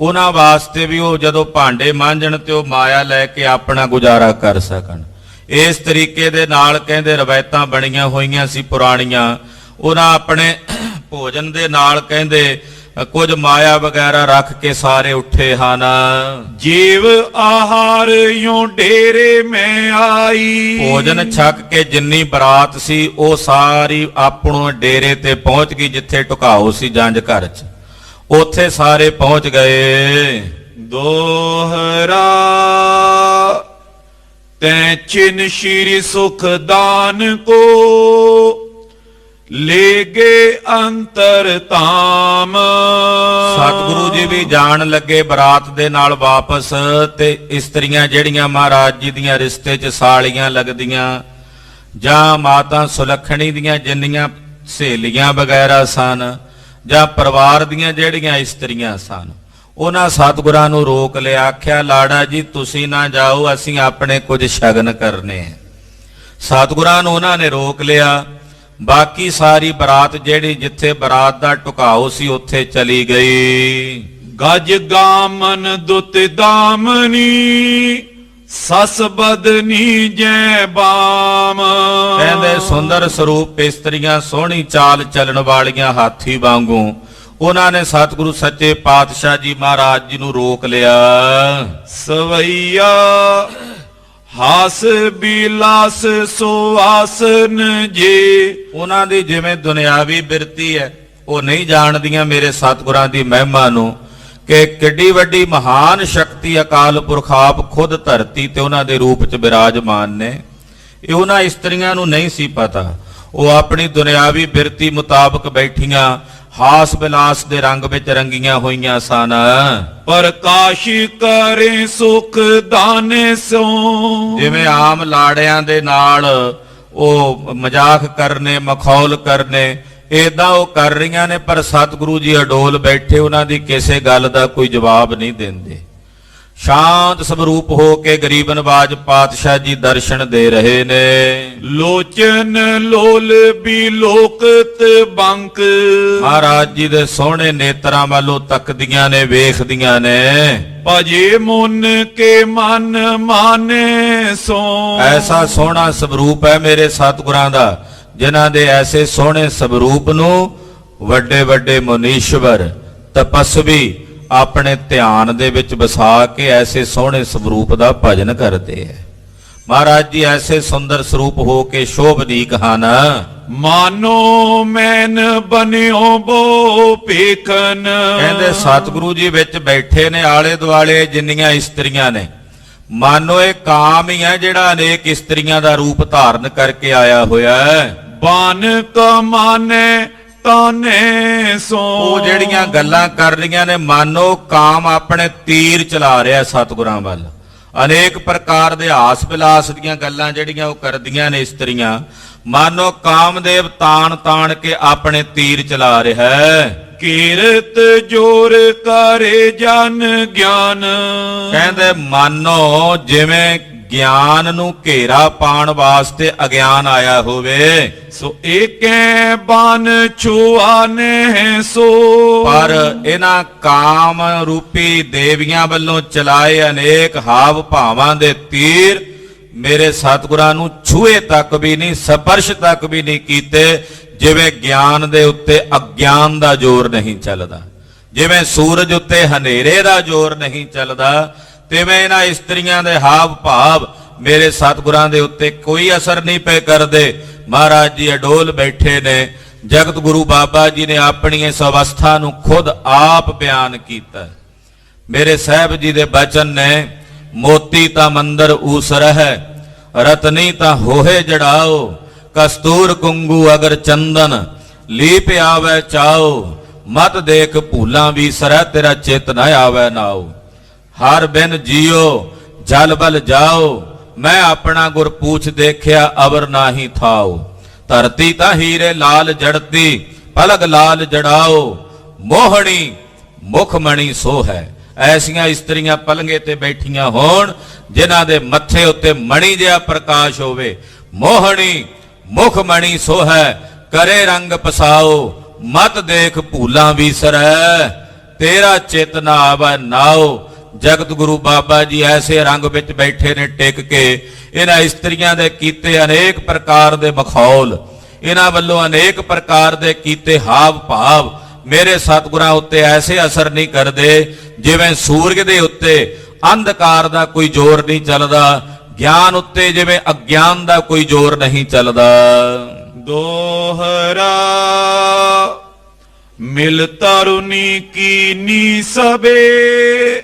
ਉਹਨਾਂ ਵਾਸਤੇ ਵੀ ਉਹ ਜਦੋਂ ਭਾਂਡੇ ਮਾਂਜਣ ਤੇ ਉਹ ਮਾਇਆ ਲੈ ਕੇ ਆਪਣਾ ਗੁਜ਼ਾਰਾ ਕਰ ਸਕਣ। ਇਸ ਤਰੀਕੇ ਦੇ ਨਾਲ ਕਹਿੰਦੇ ਰਵਾਇਤਾਂ ਬਣੀਆਂ ਹੋਈਆਂ ਸੀ ਪੁਰਾਣੀਆਂ। ਉਹਨਾਂ ਆਪਣੇ ਭੋਜਨ ਦੇ ਨਾਲ ਕਹਿੰਦੇ ਕੁਝ ਮਾਇਆ ਵਗੈਰਾ ਰੱਖ ਕੇ ਸਾਰੇ ਉੱਠੇ ਹਨ। ਜੀਵ ਆਹਾਰ ਯੋ ਡੇਰੇ ਮੈਂ ਆਈ। ਭੋਜਨ ਛਕ ਕੇ ਜਿੰਨੀ ਬਰਾਤ ਸੀ ਉਹ ਸਾਰੀ ਆਪਣੋ ਡੇਰੇ ਤੇ ਪਹੁੰਚ ਗਈ, ਜਿੱਥੇ ਢੁਕਾਓ ਸੀ ਜੰਝ ਘਰ 'ਚ, ਉੱਥੇ ਸਾਰੇ ਪਹੁੰਚ ਗਏ। ਦੋਹਰਾ ਤੈ ਚਿਨ ਸ਼੍ਰੀ ਸੁਖਦਾਨ ਕੋ ਲੇਗੇ ਅੰਤਰ ਤਾਮ। ਸਤਿਗੁਰੂ ਜੀ ਵੀ ਜਾਣ ਲੱਗੇ ਬਰਾਤ ਦੇ ਨਾਲ ਵਾਪਸ, ਤੇ ਇਸਤਰੀਆਂ ਜਿਹੜੀਆਂ ਮਹਾਰਾਜ ਜੀ ਦੀਆਂ ਰਿਸ਼ਤੇ 'ਚ ਸਾਲੀਆਂ ਲੱਗਦੀਆਂ ਜਾਂ ਮਾਤਾ ਸੁਲੱਖਣੀ ਦੀਆਂ ਜਿੰਨੀਆਂ ਸਹੇਲੀਆਂ ਵਗੈਰਾ ਸਨ ਜਾਂ ਪਰਿਵਾਰ ਦੀਆਂ ਜਿਹੜੀਆਂ ਇਸਤਰੀਆਂ ਸਨ ਉਹਨਾਂ ਸਤਿਗੁਰਾਂ ਨੂੰ ਰੋਕ ਲਿਆ, ਆਖਿਆ ਲਾੜਾ ਜੀ ਤੁਸੀਂ ਨਾ ਜਾਓ, ਅਸੀਂ ਆਪਣੇ ਕੁਝ ਸ਼ਗਨ ਕਰਨੇ ਆ। ਸਤਿਗੁਰਾਂ ਨੂੰ ਉਹਨਾਂ ਨੇ ਰੋਕ ਲਿਆ। ਬਾਕੀ ਸਾਰੀ ਬਰਾਤ ਜਿਹੜੀ ਜਿੱਥੇ ਬਰਾਤ ਦਾ ਟੁਕਾਓ ਸੀ ਉੱਥੇ ਚਲੀ ਗਈ। ਗਜ ਗਾਮਨ ਦੁਤ ਦਾਮਨੀ ਸਸ ਬਦਨੀ ਜੈ ਬਾਮ। ਕਹਿੰਦੇ ਸੁੰਦਰ ਸਰੂਪ ਇਸਤਰੀਆਂ, ਸੋਹਣੀ ਚਾਲ ਚੱਲਣ ਵਾਲੀਆਂ ਹਾਥੀ ਵਾਂਗੂ। ਉਹਨਾਂ ਨੇ ਸਤਿਗੁਰੂ ਸੱਚੇ ਪਾਤਸ਼ਾਹ ਜੀ ਮਹਾਰਾਜ ਜੀ ਨੂੰ ਰੋਕ ਲਿਆ। ਸਵਈਆ ਹਾਸ ਬਿਲਾਸ ਸੁਆਸਨ ਜੇ। ਉਹਨਾਂ ਦੀ ਜਿਵੇਂ ਦੁਨਿਆਵੀ ਬਿਰਤੀ ਹੈ, ਉਹ ਨਹੀਂ ਜਾਣਦੀਆਂ ਮੇਰੇ ਸਤਿਗੁਰਾਂ ਦੀ ਮਹਿਮਾ ਨੂੰ, ਕਿ ਕਿੱਡੀ ਵੱਡੀ ਮਹਾਨ ਸ਼ਕਤੀ ਅਕਾਲ ਪੁਰਖ ਆਪ ਖੁਦ ਧਰਤੀ ਤੇ ਉਹਨਾਂ ਦੇ ਰੂਪ 'ਚ ਬਿਰਾਜਮਾਨ ਨੇ। ਇਹ ਉਹਨਾਂ ਇਸਤਰੀਆਂ ਨੂੰ ਨਹੀਂ ਸੀ ਪਤਾ। ਉਹ ਆਪਣੀ ਦੁਨਿਆਵੀ ਬਿਰਤੀ ਮੁਤਾਬਕ ਬੈਠੀਆਂ ਹਾਸ ਬਿਲਾਸ ਦੇ ਰੰਗ ਵਿੱਚ ਰੰਗੀਆਂ ਹੋਈਆਂ ਸਨ। ਪ੍ਰਕਾਸ਼ ਕਰੇ ਸੁਖ ਦਾਨੇ ਸੋ। ਜਿਵੇਂ ਆਮ ਲਾੜਿਆਂ ਦੇ ਨਾਲ ਉਹ ਮਜ਼ਾਕ ਕਰਨੇ, ਮਖੌਲ ਕਰਨੇ, ਏਦਾਂ ਉਹ ਕਰ ਰਹੀਆਂ ਨੇ, ਪਰ ਸਤਿਗੁਰੂ ਜੀ ਅਡੋਲ ਬੈਠੇ, ਉਹਨਾਂ ਦੀ ਕਿਸੇ ਗੱਲ ਦਾ ਕੋਈ ਜਵਾਬ ਨਹੀਂ ਦਿੰਦੇ। ਸ਼ਾਂਤ ਸਵਰੂਪ ਹੋ ਕੇ ਗਰੀਬ ਨਵਾਜ ਪਾਤਸ਼ਾਹ ਜੀ ਦਰਸ਼ਨ ਦੇ ਰਹੇ ਨੇ। ਲੋਚਨ ਲੋਲ ਵੀ ਲੋਕਤ ਬੰਕ। ਮਹਾਰਾਜ ਜੀ ਦੇ ਸੋਹਣੇ ਨੇਤਰਾਂ ਵੱਲੋਂ ਤੱਕਦੀਆਂ ਨੇ, ਵੇਖਦੀਆਂ ਨੇ। ਭਜੇ ਮੁਨ ਕੇ ਮਨ ਮਾਨੇ ਸੋ। ਐਸਾ ਸੋਹਣਾ ਸਵਰੂਪ ਹੈ ਮੇਰੇ ਸਤਿਗੁਰਾਂ ਦਾ, ਜਿਨ੍ਹਾਂ ਦੇ ਐਸੇ ਸੋਹਣੇ ਸਵਰੂਪ ਨੂੰ ਵੱਡੇ ਵੱਡੇ ਮੁਨੀਸ਼ਵਰ ਤਪਸਵੀ ਆਪਣੇ ਧਿਆਨ ਦੇ ਵਿੱਚ ਵਸਾ ਕੇ ਐਸੇ ਸੋਹਣੇ ਸਰੂਪ ਦਾ ਭਜਨ ਕਰਦੇ ਹੈ। ਮਹਾਰਾਜ ਜੀ ਐਸੇ ਸੁੰਦਰ ਸਰੂਪ ਹੋ ਕੇ ਸ਼ੋਭਨੀਕ ਹਨ। ਮਾਨੋ ਮੈਨ ਬਨਿਓ ਬੋ ਪੇਖਨ। ਕਹਿੰਦੇ ਸਤਿਗੁਰੂ ਜੀ ਵਿੱਚ ਬੈਠੇ ਨੇ, ਆਲੇ ਦੁਆਲੇ ਜਿੰਨੀਆਂ ਇਸਤਰੀਆਂ ਨੇ, ਮਾਨੋ ਇਹ ਕਾਮ ਹੀ ਹੈ ਜਿਹੜਾ ਅਨੇਕ ਇਸਤਰੀਆਂ ਦਾ ਰੂਪ ਧਾਰਨ ਕਰਕੇ ਆਇਆ ਹੋਇਆ ਹੈ। ਬਾਨ ਕਮਾਨੇ ਤਾਨੇ ਸੋ। ਉਹ ਜਿਹੜੀਆਂ ਗੱਲਾਂ ਕਰ ਰਹੀਆਂ ਨੇ, ਮਾਨੋ ਕਾਮ ਆਪਣੇ ਤੀਰ ਚਲਾ ਰਿਹਾ ਸਤਿਗੁਰਾਂ ਵੱਲ। ਅਨੇਕ ਪ੍ਰਕਾਰ ਦੇ ਹਾਸ ਵਿਲਾਸ ਦੀਆਂ ਗੱਲਾਂ ਜਿਹੜੀਆਂ ਉਹ ਕਰਦੀਆਂ ਨੇ ਇਸਤਰੀਆਂ, ਮਾਨੋ ਕਾਮਦੇਵ ਤਾਣ ਤਾਣ ਕੇ ਆਪਣੇ ਤੀਰ ਚਲਾ ਰਿਹਾ ਹੈ। ਕੀਰਤ ਜੋਰ ਕਰੇ ਜਨ ਗਿਆਨ। ਕਹਿੰਦੇ ਮਾਨੋ ਜਿਵੇਂ ਗਿਆਨ ਨੂੰ ਘੇਰਾ ਪਾਉਣ ਵਾਸਤੇ ਅਗਿਆਨ ਆਇਆ ਹੋਵੇ। ਸੋ ਏਕੈ ਬਨ ਛੁਆਨੇ ਸੋ। ਪਰ ਇਹਨਾਂ ਕਾਮ ਰੂਪੀ ਦੇਵੀਆਂ ਵੱਲੋਂ ਚਲਾਏ ਅਨੇਕ ਹਾਵ ਭਾਵਾਂ ਦੇ ਤੀਰ ਮੇਰੇ ਸਤਿਗੁਰਾਂ ਨੂੰ ਛੂਏ ਤੱਕ ਵੀ ਨਹੀਂ, ਸਪਰਸ਼ ਤੱਕ ਵੀ ਨਹੀਂ ਕੀਤੇ। ਜਿਵੇਂ ਗਿਆਨ ਦੇ ਉੱਤੇ ਅਗਿਆਨ ਦਾ ਜ਼ੋਰ ਨਹੀਂ ਚੱਲਦਾ, ਜਿਵੇਂ ਸੂਰਜ ਉੱਤੇ ਹਨੇਰੇ ਦਾ ਜ਼ੋਰ ਨਹੀਂ ਚੱਲਦਾ, ਤਿਵੇਂ ਇਹਨਾਂ ਇਸਤਰੀਆਂ ਦੇ ਹਾਵ ਭਾਵ ਮੇਰੇ ਸਤਿਗੁਰਾਂ ਦੇ ਉੱਤੇ ਕੋਈ ਅਸਰ ਨਹੀਂ ਪਏ ਕਰਦੇ। ਮਹਾਰਾਜ ਜੀ ਅਡੋਲ ਬੈਠੇ ਨੇ। ਜਗਤ ਗੁਰੂ ਬਾਬਾ ਜੀ ਨੇ ਆਪਣੀ ਇਸ ਅਵਸਥਾ ਨੂੰ ਖੁਦ ਆਪ ਬਿਆਨ ਕੀਤਾ। ਮੇਰੇ ਸਾਹਿਬ ਜੀ ਦੇ ਬਚਨ ਨੇ, ਮੋਤੀ ਤਾਂ ਮੰਦਰ ਊਸਰ ਹੈ, ਰਤਨੀ ਤਾਂ ਹੋਏ ਜੜਾਓ, ਕਸਤੂਰ ਕੁੰਗੂ ਅਗਰ ਚੰਦਨ ਲੀਪ ਆਵੇ ਚਾਓ, ਮਤ ਦੇਖ ਭੂਲਾਂ ਵੀ ਸਰੈ ਤੇਰਾ ਚਿਤ ਨਾ ਆਵੇ ਨਾਓ, ਹਰ ਬਿਨ ਜੀਓ ਜਲ ਬਲ ਜਾਓ, ਮੈਂ ਆਪਣਾ ਗੁਰ ਪੂਛ ਦੇਖਿਆ ਅਵਰ ਨਾਹੀ ਥਾਓ, ਧਰਤੀ ਤਾਂ ਹੀਰੇ ਲਾਲ ਜੜਤੀ ਪਲਗ ਲਾਲ ਜੜਾਓ, ਮੋਹਣੀ ਮੁਖਮਣੀ ਸੋ ਹੈ। ਐਸੀਆਂ ਇਸਤਰੀਆਂ ਪਲੰਗੇ ਤੇ ਬੈਠੀਆਂ ਹੋਣ ਜਿਨ੍ਹਾਂ ਦੇ ਮੱਥੇ ਉੱਤੇ ਮਣੀ ਜਿਹਾ ਪ੍ਰਕਾਸ਼ ਹੋਵੇ। ਮੋਹਣੀ ਮੁਖਮਣੀ ਸੋ ਹੈ, ਕਰੇ ਰੰਗ ਪਸਾਓ, ਮਤ ਦੇਖ ਭੂਲਾਂ ਵੀਸਰੈ, ਤੇਰਾ ਚਿਤ ਨਾ ਆਵੈ ਨਾਓ। ਜਗਤ ਗੁਰੂ ਬਾਬਾ ਜੀ ਐਸੇ ਰੰਗ ਵਿੱਚ ਬੈਠੇ ਨੇ ਟਿਕ ਕੇ। ਇਹਨਾਂ ਇਸਤਰੀਆਂ ਦੇ ਕੀਤੇ ਅਨੇਕ ਪ੍ਰਕਾਰ ਦੇ ਮਖੌਲ, ਇਹਨਾਂ ਵੱਲੋਂ ਅਨੇਕ ਪ੍ਰਕਾਰ ਦੇ ਕੀਤੇ ਹਾਵ ਭਾਵ ਮੇਰੇ ਸਤਿਗੁਰਾਂ ਉੱਤੇ ਐਸੇ ਅਸਰ ਨਹੀਂ ਕਰਦੇ ਜਿਵੇਂ ਸੂਰਜ ਦੇ ਉੱਤੇ ਅੰਧਕਾਰ ਦਾ ਕੋਈ ਜ਼ੋਰ ਨਹੀਂ ਚੱਲਦਾ, ਗਿਆਨ ਉੱਤੇ ਜਿਵੇਂ ਅਗਿਆਨ ਦਾ ਕੋਈ ਜ਼ੋਰ ਨਹੀਂ ਚੱਲਦਾ। ਦੋਹਰਾ ਮਿਲ ਤਰੁਨੀ ਕੀ ਨੀ ਸਬੇ,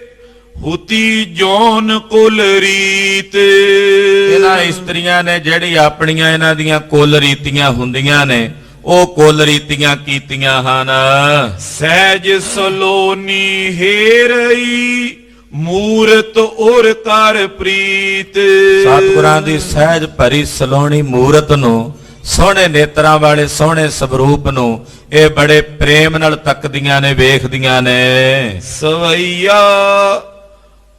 ਹੁਤੀ ਜੋਨ ਕੁਲ ਰੀਤ। ਇਹਨਾਂ ਇਸਤਰੀਆਂ ਨੇ ਜਿਹੜੀ ਆਪਣੀਆਂ ਇਹਨਾਂ ਦੀਆਂ ਕੁਲ ਰੀਤੀਆਂ ਹੁੰਦੀਆਂ ਨੇ, ਉਹ ਕੁਲ ਰੀਤੀਆਂ ਕੀਤੀਆਂ ਹਨ। ਸਹਿਜ ਸਲੋਨੀ ਹੇਰਈ, ਮੂਰਤ ਉਰ ਕਰ ਪ੍ਰੀਤ। ਸਤਿਗੁਰਾਂ ਦੀ ਸਹਿਜ ਭਰੀ ਸਲੋਣੀ ਮੂਰਤ ਨੂੰ ਸੋਹਣੇ ਨੇਤਰਾਂ ਵਾਲੇ ਸੋਹਣੇ ਸਵਰੂਪ ਨੂੰ ਇਹ ਬੜੇ ਪ੍ਰੇਮ ਨਾਲ ਤੱਕਦੀਆਂ ਨੇ, ਵੇਖਦੀਆਂ ਨੇ। ਸਵਈਆ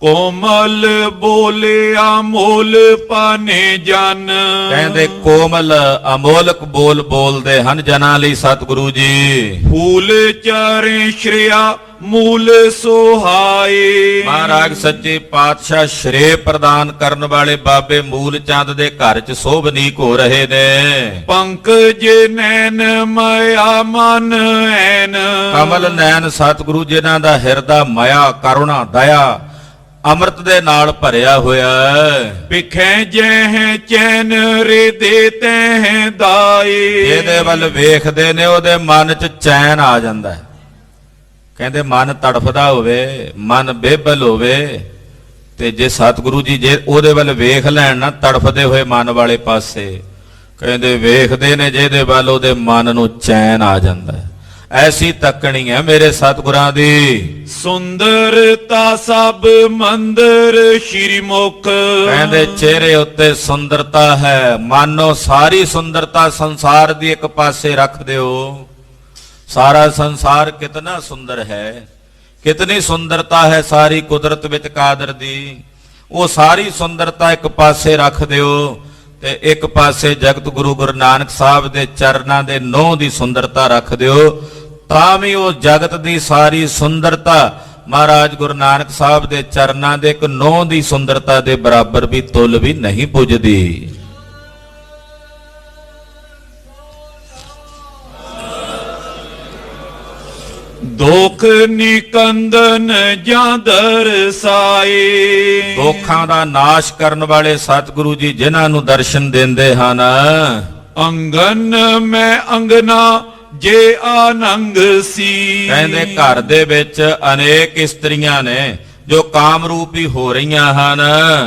ਕੋਮਲ ਬੋਲਿਆ ਮੋਲ ਪਾਨੇ ਜਨ। ਕਹਿੰਦੇ ਕੋਮਲ ਅਮੋਲਕ ਬੋਲ ਬੋਲਦੇ ਹਨ ਜਨਾਂ ਲਈ ਸਤਿਗੁਰੂ ਜੀ। ਫੂਲ ਚਾਰੇ ਸ਼੍ਰਿਆ ਮੂਲ ਸੁਹਾਏ। ਮਹਾਰਾਜ ਸੱਚੇ ਪਾਤਸ਼ਾਹ ਸ਼੍ਰੇ ਪ੍ਰਦਾਨ ਕਰਨ ਵਾਲੇ ਬਾਬੇ ਮੂਲ ਚੰਦ ਦੇ ਘਰ 'ਚ ਸੋਭਨੀਕ ਹੋ ਰਹੇ ਨੇ। ਪੰਕਜ ਨੈਣ ਮਾਇਆ ਮਨ ਐਨ। ਕਮਲ ਨੈਣ ਸਤਿਗੁਰੂ ਜਿਨ੍ਹਾਂ ਦਾ ਹਿਰਦਾ ਮਾਇਆ ਕਰੁਣਾ ਦਇਆ ਅੰਮ੍ਰਿਤ ਦੇ ਨਾਲ ਭਰਿਆ ਹੋਇਆ ਹੈ। ਪਿਖੈ ਜਹ ਚੈਨ ਰਿਦੇ ਤਹਿ ਦਾਏ। ਜਿਹਦੇ ਵੱਲ ਵੇਖਦੇ ਨੇ ਉਹਦੇ ਮਨ 'ਚ ਚੈਨ ਆ ਜਾਂਦਾ ਹੈ। ਕਹਿੰਦੇ ਮਨ ਤੜਫਦਾ ਹੋਵੇ, ਮਨ ਬੇਬਲ ਹੋਵੇ ਤੇ ਜੇ ਸਤਿਗੁਰੂ ਜੀ ਜੇ ਉਹਦੇ ਵੱਲ ਵੇਖ ਲੈਣ ਨਾ ਤੜਫਦੇ ਹੋਏ ਮਨ ਵਾਲੇ ਪਾਸੇ, ਕਹਿੰਦੇ ਵੇਖਦੇ ਨੇ ਜਿਹਦੇ ਵੱਲ ਉਹਦੇ ਮਨ ਨੂੰ ਚੈਨ ਆ ਜਾਂਦਾ ਹੈ। ਐਸੀ ਤੱਕਣੀ ਹੈ ਮੇਰੇ ਸਤਿਗੁਰਾਂ ਦੀ। ਸੁੰਦਰਤਾ ਸਭ ਮੰਦਰ ਸ਼੍ਰੀ ਮੁਖ। ਕਹਿੰਦੇ ਚਿਹਰੇ ਉੱਤੇ ਸੁੰਦਰਤਾ ਹੈ, ਮਾਨੋ ਸਾਰੀ ਸੁੰਦਰਤਾ ਸੰਸਾਰ ਦੀ ਇੱਕ ਪਾਸੇ ਰੱਖ ਦਿਓ। ਸਾਰਾ ਸੰਸਾਰ ਕਿਤਨਾ ਸੁੰਦਰ ਹੈ, ਕਿਤਨੀ ਸੁੰਦਰਤਾ ਹੈ ਸਾਰੀ ਕੁਦਰਤ ਵਿੱਚ ਕਾਦਰ ਦੀ। ਉਹ ਸਾਰੀ ਸੁੰਦਰਤਾ ਇੱਕ ਪਾਸੇ ਰੱਖ ਦਿਓ ਤੇ ਇੱਕ ਪਾਸੇ ਜਗਤ ਗੁਰੂ ਗੁਰੂ ਨਾਨਕ ਸਾਹਿਬ ਦੇ ਚਰਨਾਂ ਦੇ ਨੋਹ ਦੀ ਸੁੰਦਰਤਾ ਰੱਖ ਦਿਓ, ਤਾਂ ਵੀ ਉਹ ਜਗਤ ਦੀ ਸਾਰੀ ਸੁੰਦਰਤਾ ਮਹਾਰਾਜ ਗੁਰੂ ਨਾਨਕ ਸਾਹਿਬ ਦੇ ਚਰਨਾਂ ਦੇ ਇੱਕ ਨੋਹ ਦੀ ਸੁੰਦਰਤਾ ਦੇ ਬਰਾਬਰ ਵੀ ਤੁਲ ਵੀ ਨਹੀਂ ਪੁੱਜਦੀ। ਦੁਖ ਨਿਕੰਦਨ ਜਾਂ ਦਰਸਾਏ। ਦੁੱਖਾਂ ਦਾ ਨਾਸ਼ ਕਰਨ ਵਾਲੇ ਸਤਿਗੁਰੂ ਜੀ ਜਿਨ੍ਹਾਂ ਨੂੰ ਦਰਸ਼ਨ ਦਿੰਦੇ ਹਨ। ਅੰਗਨ ਮੈਂ ਅੰਗਨਾ ਜੇ ਆਨੰਗ ਸੀ। ਕਹਿੰਦੇ ਘਰ ਦੇ ਵਿੱਚ ਅਨੇਕ ਇਸਤਰੀਆਂ ਨੇ ਜੋ ਕਾਮ ਰੂਪੀ ਹੋ ਰਹੀਆਂ ਹਨ।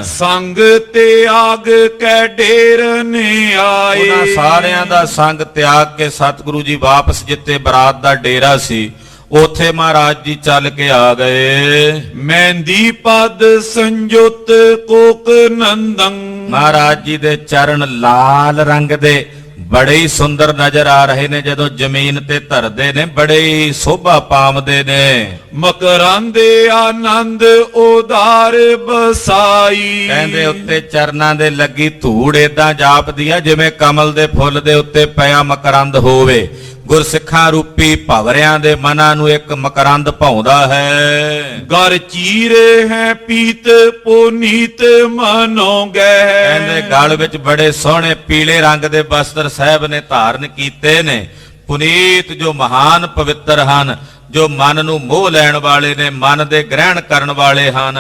ਸੰਗ ਤਿਆਗ ਕੈ ਡੇਰ ਨੇ ਆਏ। ਉਹਨਾਂ ਸਾਰਿਆਂ ਦਾ ਸੰਗ ਤਿਆਗ ਕੇ ਸਤਿਗੁਰੂ ਜੀ ਵਾਪਸ ਜਿੱਤੇ ਬਰਾਤ ਦਾ ਡੇਰਾ ਸੀ ਉਥੇ ਮਹਾਰਾਜ ਜੀ ਚੱਲ ਕੇ ਆ ਗਏ। ਮਹਿੰਦੀ ਪਦ ਸੰਜੁਤ ਕੋਕ ਨੰਦੰ। ਮਹਾਰਾਜ ਜੀ ਦੇ ਚਰਨ ਲਾਲ ਰੰਗ ਦੇ ਬੜੇ ਹੀ ਸੁੰਦਰ ਨਜ਼ਰ ਆ ਰਹੇ ਨੇ। ਜਦੋਂ ਜ਼ਮੀਨ ਤੇ ਧਰਦੇ ਨੇ ਬੜੇ ਹੀ ਸੋਭਾ ਪਾਉਂਦੇ ਨੇ। ਮਕਰੰਦ ਆਨੰਦ ਉਦਾਰ ਬਸਾਈ। ਕਹਿੰਦੇ ਉੱਤੇ ਚਰਨਾਂ ਦੇ ਲੱਗੀ ਧੂੜ ਏਦਾਂ ਜਾਪਦੀ ਆ ਜਿਵੇਂ ਕਮਲ ਦੇ ਫੁੱਲ ਦੇ ਉੱਤੇ ਪਿਆ ਮਕਰੰਦ ਹੋਵੇ। ਗੁਰਸਿੱਖਾਂ ਰੂਪੀ ਭਵਰਿਆਂ ਦੇ ਮਨਾਂ ਨੂੰ ਇੱਕ ਮਕਰੰਦ ਭਾਉਂਦਾ ਹੈ। ਗਰ ਚੀਰ ਹੈ ਪੀਤ ਪੁਨੀਤ ਮਨੋ ਗਹਿ। ਕਹਿੰਦੇ ਗਲ ਵਿੱਚ ਬੜੇ ਸੋਹਣੇ ਪੀਲੇ ਰੰਗ ਦੇ ਵਸਤਰ ਸਾਹਿਬ ਨੇ ਧਾਰਨ ਕੀਤੇ ਨੇ। ਪੁਨੀਤ ਜੋ ਮਹਾਨ ਪਵਿੱਤਰ ਹਨ, ਜੋ ਮਨ ਨੂੰ ਮੋਹ ਲੈਣ ਵਾਲੇ ਨੇ, ਮਨ ਦੇ ਗ੍ਰਹਿਣ ਕਰਨ ਵਾਲੇ ਹਨ।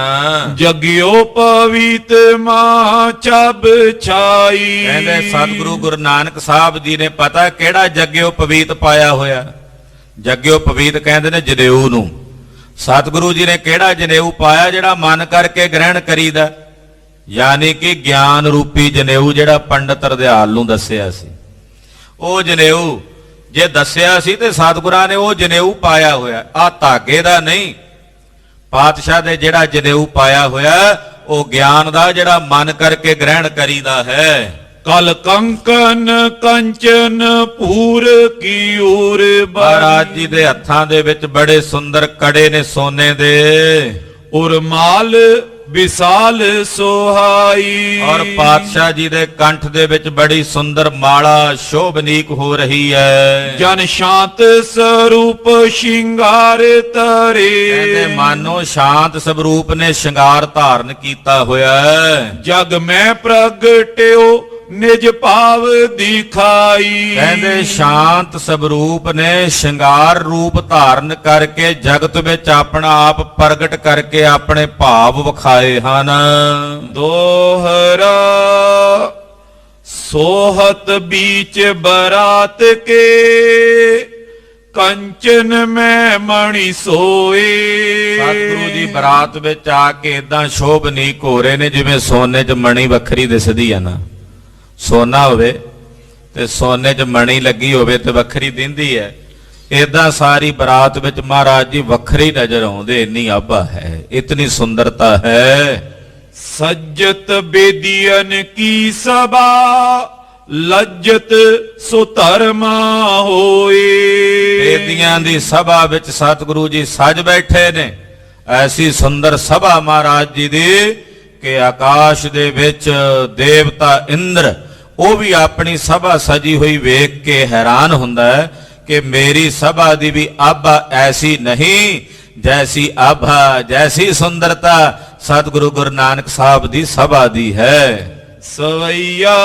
ਜਗਿਓ ਪਵਿੱਤ ਮਾ ਚਬ ਛਾਈ। ਕਹਿੰਦੇ ਸਤਿਗੁਰੂ ਗੁਰੂ ਨਾਨਕ ਸਾਹਿਬ ਜੀ ਨੇ ਪਤਾ ਕਿਹੜਾ ਜਗਿਓ ਪਵਿੱਤ ਪਾਇਆ ਹੋਇਆ। ਜਗਿਓ ਪਵਿੱਤ ਕਹਿੰਦੇ ਨੇ ਜਨੇਊ ਨੂੰ। ਸਤਿਗੁਰੂ ਜੀ ਨੇ ਕਿਹੜਾ ਜਨੇਊ ਪਾਇਆ ਜਿਹੜਾ ਮਨ ਕਰਕੇ ਗ੍ਰਹਿਣ ਕਰੀਦਾ, ਯਾਨੀ ਕਿ ਗਿਆਨ ਰੂਪੀ ਜਨੇਊ ਜਿਹੜਾ ਪੰਡਤ ਹਰਦਿਆਲ ਨੂੰ ਦੱਸਿਆ ਸੀ। ਉਹ ਜਨੇਊ ਜੇ ਦੱਸਿਆ ਸੀ ਤੇ ਸਤਿਗੁਰਾਂ ਨੇ ਉਹ ਜਨੇਊ ਪਾਇਆ ਹੋਇਆ, ਆ ਧਾਗੇ ਦਾ ਨਹੀਂ। ਪਾਤਸ਼ਾਹ ਦੇ ਜਿਹੜਾ ਜਨੇਊ ਪਾਇਆ ਹੋਇਆ ਉਹ ਗਿਆਨ ਦਾ ਜਿਹੜਾ ਮਨ ਕਰਕੇ ਗ੍ਰਹਿਣ ਕਰੀਦਾ ਹੈ। ਕਲ ਕੰਕਨ ਕੰਚਨ ਪੂਰ ਕੀ ਊਰ। ਮਹਾਰਾਜ ਜੀ ਦੇ ਹੱਥਾਂ ਦੇ ਵਿੱਚ ਬੜੇ ਸੁੰਦਰ ਕੜੇ ਨੇ ਸੋਨੇ ਦੇ। ਉਰਮਾਲ ਵਿਸਾਲ ਸੁਹਾਈ। ਔਰ ਪਾਤਸ਼ਾਹ ਜੀ ਦੇ ਕੰਠ ਦੇ ਵਿੱਚ ਬੜੀ ਸੁੰਦਰ ਮਾਲਾ ਸ਼ੋਭਨੀਕ ਹੋ ਰਹੀ ਹੈ। ਜਨ ਸ਼ਾਂਤ ਸਰੂਪ ਸ਼ਿੰਗਾਰ ਤਰੇ। ਕਹਿੰਦੇ ਮਾਨੋ ਸ਼ਾਂਤ ਸਰੂਪ ਨੇ ਸ਼ਿੰਗਾਰ ਧਾਰਨ ਕੀਤਾ ਹੋਇਆ ਹੈ। ਜਗ ਮੈਂ ਪ੍ਰਗਟਿਓ ਨਿਜ ਭਾਵ ਦਿਖਾਈ। ਕਹਿੰਦੇ ਸ਼ਾਂਤ ਸਰੂਪ ਨੇ ਸ਼ਿੰਗਾਰ ਰੂਪ ਧਾਰਨ ਕਰਕੇ ਜਗਤ ਵਿੱਚ ਆਪਣਾ ਆਪ ਪ੍ਰਗਟ ਕਰਕੇ ਆਪਣੇ ਭਾਵ ਵਿਖਾਏ ਹਨ। ਦੋਹਰਾ ਸੋਹਤ ਬੀਚ ਬਰਾਤ ਕੇ ਕੰਚਨ ਮੈਂ ਮਣੀ ਸੋਏ। ਸਤਿਗੁਰੂ ਜੀ ਬਰਾਤ ਵਿੱਚ ਆ ਕੇ ਇਦਾਂ ਸ਼ੋਭਨੀਕ ਹੋ ਰਹੇ ਨੇ ਜਿਵੇਂ ਸੋਨੇ 'ਚ ਮਣੀ ਵੱਖਰੀ ਦਿਸਦੀ ਆ ਨਾ। ਸੋਨਾ ਹੋਵੇ ਤੇ ਸੋਨੇ 'ਚ ਮਣੀ ਲੱਗੀ ਹੋਵੇ ਤੇ ਵੱਖਰੀ ਦਿੰਦੀ ਹੈ। ਏਦਾਂ ਸਾਰੀ ਬਰਾਤ ਵਿੱਚ ਮਹਾਰਾਜ ਜੀ ਵੱਖਰੀ ਨਜ਼ਰ ਆਉਂਦੇ। ਇੰਨੀ ਆਭਾ ਹੈ, ਇਤਨੀ ਸੁੰਦਰਤਾ ਹੈ। ਸੱਜਤ ਬੇਦੀਨ ਕੀ ਸਭਾ ਲੱਜਤ ਸੋ ਧਰਮਾ ਹੋਏ। ਬੇਦੀਆਂ ਦੀ ਸਭਾ ਵਿੱਚ ਸਤਿਗੁਰੂ ਜੀ ਸਜ ਬੈਠੇ ਨੇ। ਐਸੀ ਸੁੰਦਰ ਸਭਾ ਮਹਾਰਾਜ ਜੀ ਦੀ ਕਿ ਆਕਾਸ਼ ਦੇ ਵਿੱਚ ਦੇਵਤਾ ਇੰਦਰ ਉਹ ਵੀ ਆਪਣੀ ਸਭਾ ਸਜੀ ਹੋਈ ਵੇਖ ਕੇ ਹੈਰਾਨ ਹੁੰਦਾ ਹੈ ਕਿ ਮੇਰੀ ਸਭਾ ਦੀ ਵੀ ਆਭਾ ਐਸੀ ਨਹੀਂ ਜੈਸੀ ਆਭਾ, ਜੈਸੀ ਸੁੰਦਰਤਾ ਸਤਿਗੁਰੂ ਗੁਰੂ ਨਾਨਕ ਸਾਹਿਬ ਦੀ ਸਭਾ ਦੀ ਹੈ। ਸਵਈਆ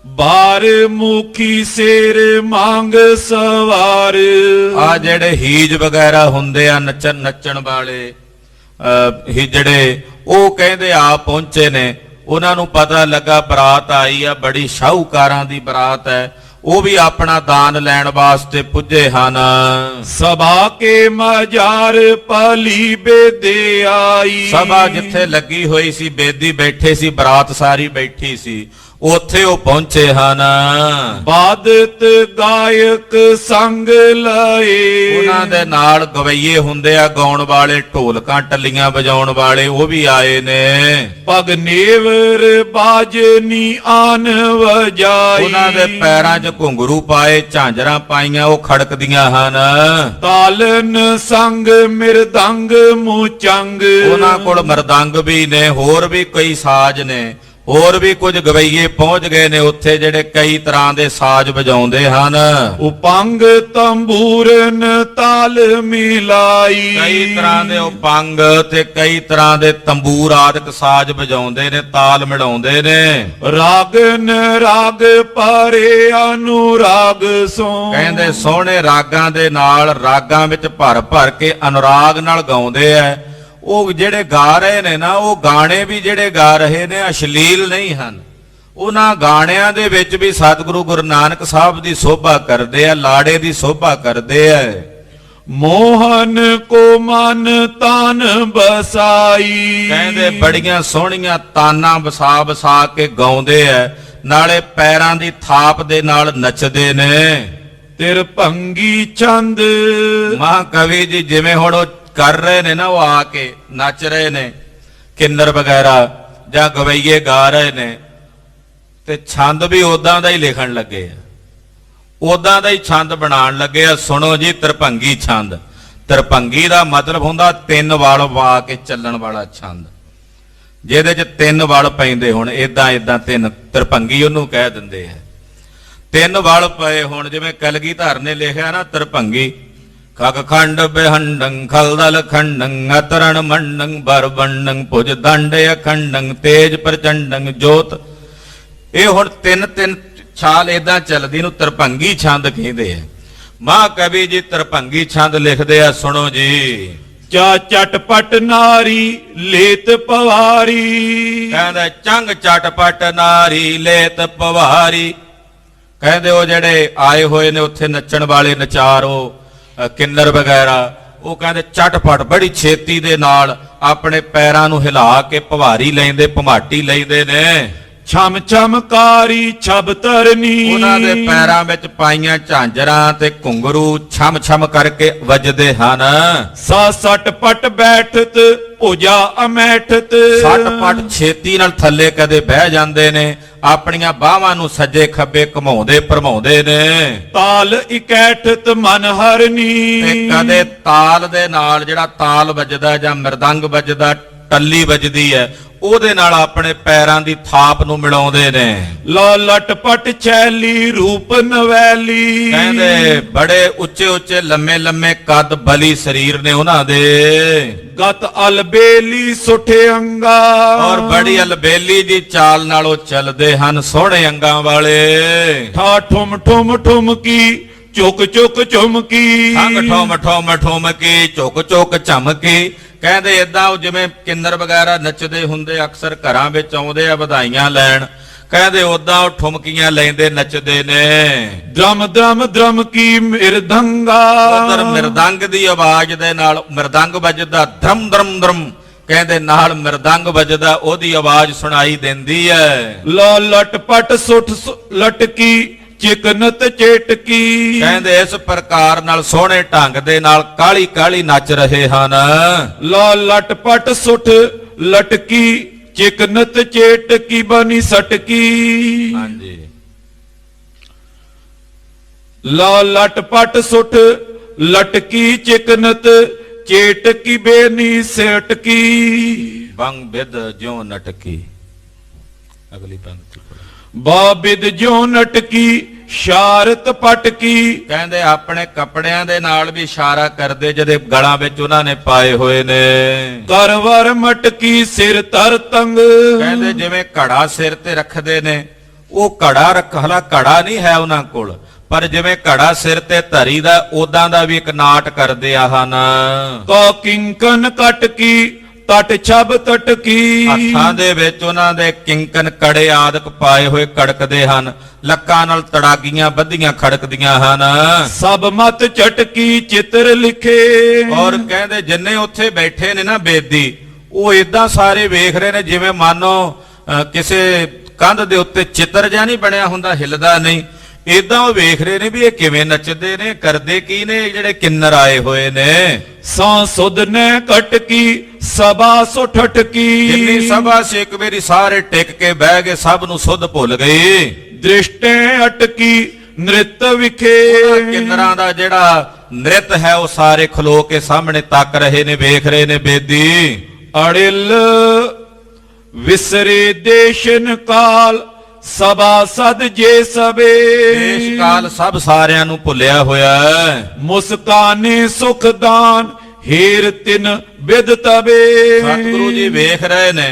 ਬਾਰ ਮੁਖੀ ਸਿਰ ਮੰਗ ਸਵਾਰ। ਆ ਜਿਹੜੇ ਹੀਜ ਵਗੈਰਾ ਹੁੰਦੇ ਆ ਨੱਚਣ ਵਾਲੇ ਹੀਜੜੇ, ਉਹ ਕਹਿੰਦੇ ਆ ਪਹੁੰਚੇ ਨੇ। ਉਹਨਾਂ ਨੂੰ ਪਤਾ ਲੱਗਾ ਬਰਾਤ ਆਈ ਆ, ਬੜੀ ਸ਼ਾਹੂਕਾਰਾਂ ਦੀ ਬਰਾਤ ਹੈ। ਉਹ ਵੀ ਆਪਣਾ ਦਾਨ ਲੈਣ ਵਾਸਤੇ ਪੁੱਜੇ ਹਨ। ਸਭਾ ਕੇ ਮਜਾਰ ਪਲੀ ਬੇਦੇ ਆਈ। ਸਭਾ ਜਿੱਥੇ ਲੱਗੀ ਹੋਈ ਸੀ, ਬੇਦੀ ਬੈਠੇ ਸੀ, ਬਰਾਤ ਸਾਰੀ ਬੈਠੀ ਸੀ, ਉੱਥੇ ਉਹ ਪਹੁੰਚੇ ਹਨ। ਬਾਦਤ ਗਾਇਕ ਸੰਗ ਲਏ। ਉਹਨਾਂ ਦੇ ਨਾਲ ਗਵਈਏ ਹੁੰਦੇ ਆ, ਗਾਉਣ ਵਾਲੇ, ਢੋਲਕਾਂ ਟੱਲੀਆਂ ਵਜਾਉਣ ਵਾਲੇ, ਉਹ ਵੀ ਆਏ ਨੇ। ਪਗ ਨੇਵਰ ਬਾਜਨੀ ਆਨ ਵਜਾਈ। ਉਹਨਾਂ ਦੇ ਪੈਰਾਂ 'ਚ ਘੁੰਗਰੂ ਪਾਏ, ਝਾਂਜਰਾਂ ਪਾਈਆਂ, ਉਹ ਖੜਕਦੀਆਂ ਹਨ। ਤਾਲਨ ਸੰਗ ਮਿਰਦੰਗ ਮੁਚੰਗ। ਉਹਨਾਂ ਕੋਲ ਮਰਦੰਗ ਵੀ ਨੇ, ਹੋਰ ਵੀ ਕਈ ਸਾਜ਼ ਨੇ, ਹੋਰ ਵੀ ਕੁਝ ਗਵਈਏ ਪਹੁੰਚ ਗਏ ਨੇ ਉੱਥੇ ਜਿਹੜੇ ਕਈ ਤਰ੍ਹਾਂ ਦੇ ਸਾਜ਼ ਵਜਾਉਂਦੇ ਹਨ। ਉਪੰਗ ਤੰਬੂਰਨ ਤਾਲ ਮਿਲਾਈ। ਕਈ ਤਰ੍ਹਾਂ ਦੇ ਉਪੰਗ ਤੇ ਕਈ ਤਰ੍ਹਾਂ ਦੇ ਤੰਬੂਰ ਆਦਿਕ ਸਾਜ਼ ਵਜਾਉਂਦੇ ਨੇ, ਤਾਲ ਮਿਲਾਉਂਦੇ ਨੇ। ਰਾਗਨ ਰਾਗ ਪਰੇ ਅਨੁਰਾਗ ਸੋ। ਕਹਿੰਦੇ ਸੋਹਣੇ ਰਾਗਾਂ ਦੇ ਨਾਲ, ਰਾਗਾਂ ਵਿੱਚ ਭਰ ਭਰ ਕੇ ਅਨੁਰਾਗ ਨਾਲ ਗਾਉਂਦੇ ਐ। ਉਹ ਜਿਹੜੇ ਗਾ ਰਹੇ ਨੇ ਨਾ, ਉਹ ਗਾਣੇ ਵੀ ਜਿਹੜੇ ਗਾ ਰਹੇ ਨੇ ਅਸ਼ਲੀਲ ਨਹੀਂ ਹਨ। ਉਹਨਾਂ ਗਾਣਿਆਂ ਦੇ ਵਿੱਚ ਵੀ ਸਤਿਗੁਰੂ ਗੁਰੂ ਨਾਨਕ ਸਾਹਿਬ ਦੀ ਸੋਭਾ ਕਰਦੇ ਆ, ਲਾੜੇ ਦੀ ਸੋਭਾ ਕਰਦੇ ਆ। ਮੋਹਨ ਕੋ ਮਨ ਤਾਨ ਬਸਾਈ। ਕਹਿੰਦੇ ਬੜੀਆਂ ਸੋਹਣੀਆਂ ਤਾਨਾਂ ਵਸਾ ਵਸਾ ਕੇ ਗਾਉਂਦੇ ਆ, ਨਾਲੇ ਪੈਰਾਂ ਦੀ ਥਾਪ ਦੇ ਨਾਲ ਨੱਚਦੇ ਨੇ। ਤਿਰਭੰਗੀ ਚੰਦ। ਮਹਾਕਵੀ ਜੀ ਜਿਵੇਂ ਹੁਣ ਉਹ ਕਰ ਰਹੇ ਨੇ ਨਾ, ਉਹ ਆ ਕੇ ਨੱਚ ਰਹੇ ਨੇ, ਕਿੰਨਰ ਵਗੈਰਾ ਜਾਂ ਗਵਈਏ ਗਾ ਰਹੇ ਨੇ, ਤੇ ਛੰਦ ਵੀ ਉਦਾਂ ਦਾ ਹੀ ਲਿਖਣ ਲੱਗੇ ਆ, ਉਦਾਂ ਦਾ ਹੀ ਛੰਦ ਬਣਾਉਣ ਲੱਗੇ ਆ। ਸੁਣੋ ਜੀ, ਤਿਰਭੰਗੀ ਛੰਦ। ਤਿਰਭੰਗੀ ਦਾ ਮਤਲਬ ਹੁੰਦਾ ਤਿੰਨ ਵਲ ਵਾ ਕੇ ਚੱਲਣ ਵਾਲਾ ਛੰਦ, ਜਿਹਦੇ 'ਚ ਤਿੰਨ ਵਲ ਪੈਂਦੇ ਹੁਣ, ਏਦਾਂ ਏਦਾਂ ਤਿੰਨ, ਤਿਰਭੰਗੀ ਉਹਨੂੰ ਕਹਿ ਦਿੰਦੇ ਆ। ਤਿੰਨ ਵਲ ਪਏ ਹੁਣ, ਜਿਵੇਂ ਕਲਗੀਧਰ ਨੇ ਲਿਖਿਆ ਨਾ ਤਿਰਭੰਗੀ, ਖਗ ਖੰਡ ਬਿਹੰਡੰ ਖਲਦਲ ਖੰਡੰ ਅਤਰਣ ਮੰਡੰ ਬਰਬੰਡੰ ਭੁਜ ਦੰਡ ਅਖੰਡੰ ਤੇਜ ਪ੍ਰਚੰਡੰ ਜੋਤ। ਇਹ ਹੁਣ ਤਿੰਨ ਤਿੰਨ ਛਾਲ ਏਦਾਂ ਚੱਲਦੀ ਨੂੰ ਤਿਰਭੰਗੀ ਛੰਦ ਕਹਿੰਦੇ ਆ। ਮਹਾਕਵੀ ਜੀ ਤਿਰਭੰਗੀ ਛੰਦ ਲਿਖਦੇ ਆ, ਸੁਣੋ ਜੀ। ਚਾ ਚਟਪਟ ਨਾਰੀ ਲੇਤ ਪਵਾਰੀ। ਕਹਿੰਦਾ ਚੰਗ ਚਟਪਟ ਨਾਰੀ ਲੇਤ ਪਵਾਰੀ। ਕਹਿੰਦੇ ਉਹ ਜਿਹੜੇ ਆਏ ਹੋਏ ਨੇ ਉੱਥੇ ਨੱਚਣ ਵਾਲੇ ਨਚਾਰੋ, ਕਿੰਨਰ ਵਗੈਰਾ, ਉਹ ਕਹਿੰਦੇ ਝਟਪਟ ਬੜੀ ਛੇਤੀ ਦੇ ਨਾਲ ਆਪਣੇ ਪੈਰਾਂ ਨੂੰ ਹਿਲਾ ਕੇ ਭਵਾਰੀ ਲੈਂਦੇ, ਭਮਾਟੀ ਲੈਂਦੇ ਨੇ। ਛਮ ਛਮਕਾਰੀ ਛਬ ਤਰਨੀ। ਉਹਨਾਂ ਦੇ ਪੈਰਾਂ ਵਿੱਚ ਪਾਈਆਂ ਝਾਂਜਰਾਂ ਤੇ ਘੁੰਗਰੂ ਛਮ ਛਮ ਕਰਕੇ ਵੱਜਦੇ ਹਨ। ਸਾ ਸਟ ਪਟ ਬੈਠਤ ਭੁਜਾ ਅਮੈਠਤ। ਸੱਟ ਪੱਟ ਛੇਤੀ ਨਾਲ ਥੱਲੇ ਕਦੇ ਬਹਿ ਜਾਂਦੇ ਨੇ, ਆਪਣੀਆਂ ਬਾਹਾਂ ਨੂੰ ਸੱਜੇ ਖੱਬੇ ਘੁਮਾਉਂਦੇ ਭਰਮਾਉਂਦੇ ਨੇ। ਤਾਲ ਇਕੈਠਤ ਮਨ ਹਰਨੀ। ਤੇ ਕਦੇ ਤਾਲ ਦੇ ਨਾਲ, ਜਿਹੜਾ ਤਾਲ ਵੱਜਦਾ ਜਾਂ ਮਿਰਦੰਗ ਵੱਜਦਾ, ਟੱਲੀ ਵੱਜਦੀ ਹੈ, ਉਹਦੇ ਨਾਲ ਆਪਣੇ ਪੈਰਾਂ ਦੀ ਥਾਪ ਨੂੰ ਮਿਲਾਉਂਦੇ ਨੇ। ਲਾ ਲਟਪਟ ਚੈਲੀ ਰੂਪ ਨਵੈਲੀ। ਕਹਿੰਦੇ ਬੜੇ ਉੱਚੇ ਉੱਚੇ ਲੰਮੇ ਲੰਮੇ ਕੱਦ ਬਲੀ ਸਰੀਰ ਨੇ ਉਹਨਾਂ ਦੇ। ਗਤ ਅਲਬੇਲੀ ਸੁਠੇ ਅੰਗਾ। ਔਰ ਬੜੀ ਅਲਬੇਲੀ ਦੀ ਚਾਲ ਨਾਲ ਉਹ ਚੱਲਦੇ ਹਨ, ਸੋਹਣੇ ਅੰਗਾਂ ਵਾਲੇ। ਠਾ ਠੁਮ ਠੁਮ ਠੁਮਕੀ ਚੁੱਕ ਚੁੱਕ ਚੁਮਕੀ। ਠੰਗ ਠੋਮ ਠੋਮ ਠੁਮਕੀ ਝੁਕ ਝੁਕ ਝਮਕੀ। ਕਹਿੰਦੇ ਏਦਾਂ ਉਹ ਜਿਵੇਂ ਕਿੰਨਰ ਵਗੈਰਾ ਨੱਚਦੇ ਹੁੰਦੇ, ਅਕਸਰ ਘਰਾਂ ਵਿੱਚ ਆਉਂਦੇ ਆ ਵਧਾਈਆਂ ਲੈਣ, ਕਹਿੰਦੇ ਉਦਾਂ ਉਹ ਠੁਮਕੀਆਂ ਲੈਂਦੇ ਨੱਚਦੇ ਨੇ। ਦਰਮ ਦਰਮ ਦਰਮ ਕੀ ਮਿਰਦੰਗਾ। ਉਧਰ ਮਿਰਦੰਗ ਦੀ ਆਵਾਜ਼ ਦੇ ਨਾਲ ਮਿਰਦੰਗ ਵੱਜਦਾ, ਧਰਮ ਧਰਮ ਧਰਮ, ਕਹਿੰਦੇ ਨਾਲ ਮਿਰਦੰਗ ਵੱਜਦਾ, ਉਹਦੀ ਆਵਾਜ਼ ਸੁਣਾਈ ਦਿੰਦੀ ਹੈ। ਲਾ ਲਟਪਟ ਸੁੱਠ ਲਟਕੀ ਚਿਕਨਤ ਚੇਟਕੀ। ਕਹਿੰਦੇ ਇਸ ਪ੍ਰਕਾਰ ਨਾਲ ਸੋਹਣੇ ਢੰਗ ਦੇ ਨਾਲ ਕਾਲੀ ਕਾਲੀ ਨੱਚ ਰਹੇ ਹਨ। ਲਾ ਲਟਪਟ ਸੁੱਠ ਲਟਕੀ ਚਿਕਨਤ ਚੇਟਕੀ ਬਣੀ ਸਟਕੀ। ਹਾਂਜੀ, ਲਾ ਲਟਪਟ ਸੁਠ ਲਟਕੀ ਚਿਕਨਤ ਚੇਟਕੀ ਬੇਨੀ ਸੇਟਕੀ ਬੰਗ ਬਿਦ ਜਿਉ ਨਟਕੀ। ਅਗਲੀ ਪੰਕਤੀ ਪੜ੍ਹੋ। ਬਾਬਿਦ ਜਿਉ ਨਟਕੀ ਸ਼ਾਰਤ ਪਟਕੀ। ਕਹਿੰਦੇ ਆਪਣੇ ਕੱਪੜਿਆਂ ਦੇ ਨਾਲ ਵੀ ਇਸ਼ਾਰਾ ਕਰਦੇ ਜਿਹਦੇ ਗਲਾਂ ਵਿੱਚ ਉਹਨਾਂ ਨੇ ਪਾਏ ਹੋਏ ਨੇ। ਕਰਵਰ ਮਟਕੀ ਸਿਰ ਤਰ ਤੰਗ। ਕਹਿੰਦੇ ਜਿਵੇਂ ਘੜਾ ਸਿਰ ਤੇ ਰੱਖਦੇ ਨੇ, ਉਹ ਘੜਾ ਹਲਾ ਘੜਾ ਨਹੀਂ ਹੈ ਉਹਨਾਂ ਕੋਲ, ਪਰ ਜਿਵੇਂ ਘੜਾ ਸਿਰ ਤੇ ਧਰੀ ਦਾ ਉਦਾਂ ਦਾ ਵੀ ਇੱਕ ਨਾਟ ਕਰਦੇ ਆ ਹਨ। ਕੋ ਕਿੰਕਨ ਕਟਕੀ ਤਟ ਛਬ ਤਟਕੀ। ਹੱਥਾਂ ਦੇ ਵਿੱਚ ਉਹਨਾਂ ਦੇ ਕਿੰਕਨ ਕੜੇ ਆਦਿਕ ਪਾਏ ਹੋਏ ਕੜਕਦੇ ਹਨ, ਲੱਕਾਂ ਨਾਲ ਤੜਾਗੀਆਂ ਬੱਧੀਆਂ ਖੜਕਦੀਆਂ ਹਨ। ਸਭ ਮਤ ਚਟਕੀ ਚਿੱਤਰ ਲਿਖੇ। ਔਰ ਕਹਿੰਦੇ ਜਿੰਨੇ ਉੱਥੇ ਬੈਠੇ ਨੇ ਨਾ ਬੇਦੀ, ਉਹ ਇਦਾਂ ਸਾਰੇ ਵੇਖ ਰਹੇ ਨੇ ਜਿਵੇਂ ਮਾਨੋ ਕਿਸੇ ਕੰਧ ਦੇ ਉੱਤੇ ਚਿੱਤਰ ਜਿਹਾ ਨਹੀਂ ਬਣਿਆ ਹੁੰਦਾ, ਹਿੱਲਦਾ ਨਹੀਂ। ਇਦਾਂ ਉਹ ਵੇਖ ਰਹੇ ਨੇ ਵੀ ਇਹ ਕਿਵੇਂ ਨੱਚਦੇ ਨੇ, ਕਰਦੇ ਕੀ ਨੇ ਜਿਹੜੇ ਕਿੰਨਰ ਆਏ ਹੋਏ ਨੇ। ਸਾਂ ਸੁਧ ਨੇ ਕਟਕੀ ਸਭਾ ਸੋ ਠਟਕੀ। ਜਿੰਨੀ ਸਭਾ ਸੀ ਇੱਕ ਵਾਰੀ ਸਾਰੇ ਟਿਕ ਕੇ ਬਹਿ ਗਏ, ਸਭ ਨੂੰ ਸੁੱਧ ਭੁੱਲ ਗਏ। ਦ੍ਰਿਸ਼ਟੇ ਅਟਕੀ ਨ੍ਰਿਤ ਵਿਖੇ। ਕਿੰਨਰਾਂ ਦਾ ਜਿਹੜਾ ਨ੍ਰਿਤ ਹੈ ਉਹ ਸਾਰੇ ਖਲੋ ਕੇ ਸਾਹਮਣੇ ਤੱਕ ਰਹੇ ਨੇ, ਵੇਖ ਰਹੇ ਨੇ ਬੇਦੀ। ਅੜਿਲ ਵਿਸਰੇ ਦੇਸ਼ਨ ਕਾਲ ਸਭਾ ਸਦ ਜੇ ਸਵੇ। ਦੇਸ਼ ਕਾਲ ਸਭ ਸਾਰਿਆਂ ਨੂੰ ਭੁੱਲਿਆ ਹੋਇਆ ਹੈ। ਮੁਸਕਾਨੇ ਸੁਖਦਾਨ ਹੀਰ ਤਿਨ ਬਿਦ ਤਵੇ। ਸਤਿਗੁਰੂ ਜੀ ਵੇਖ ਰਹੇ ਨੇ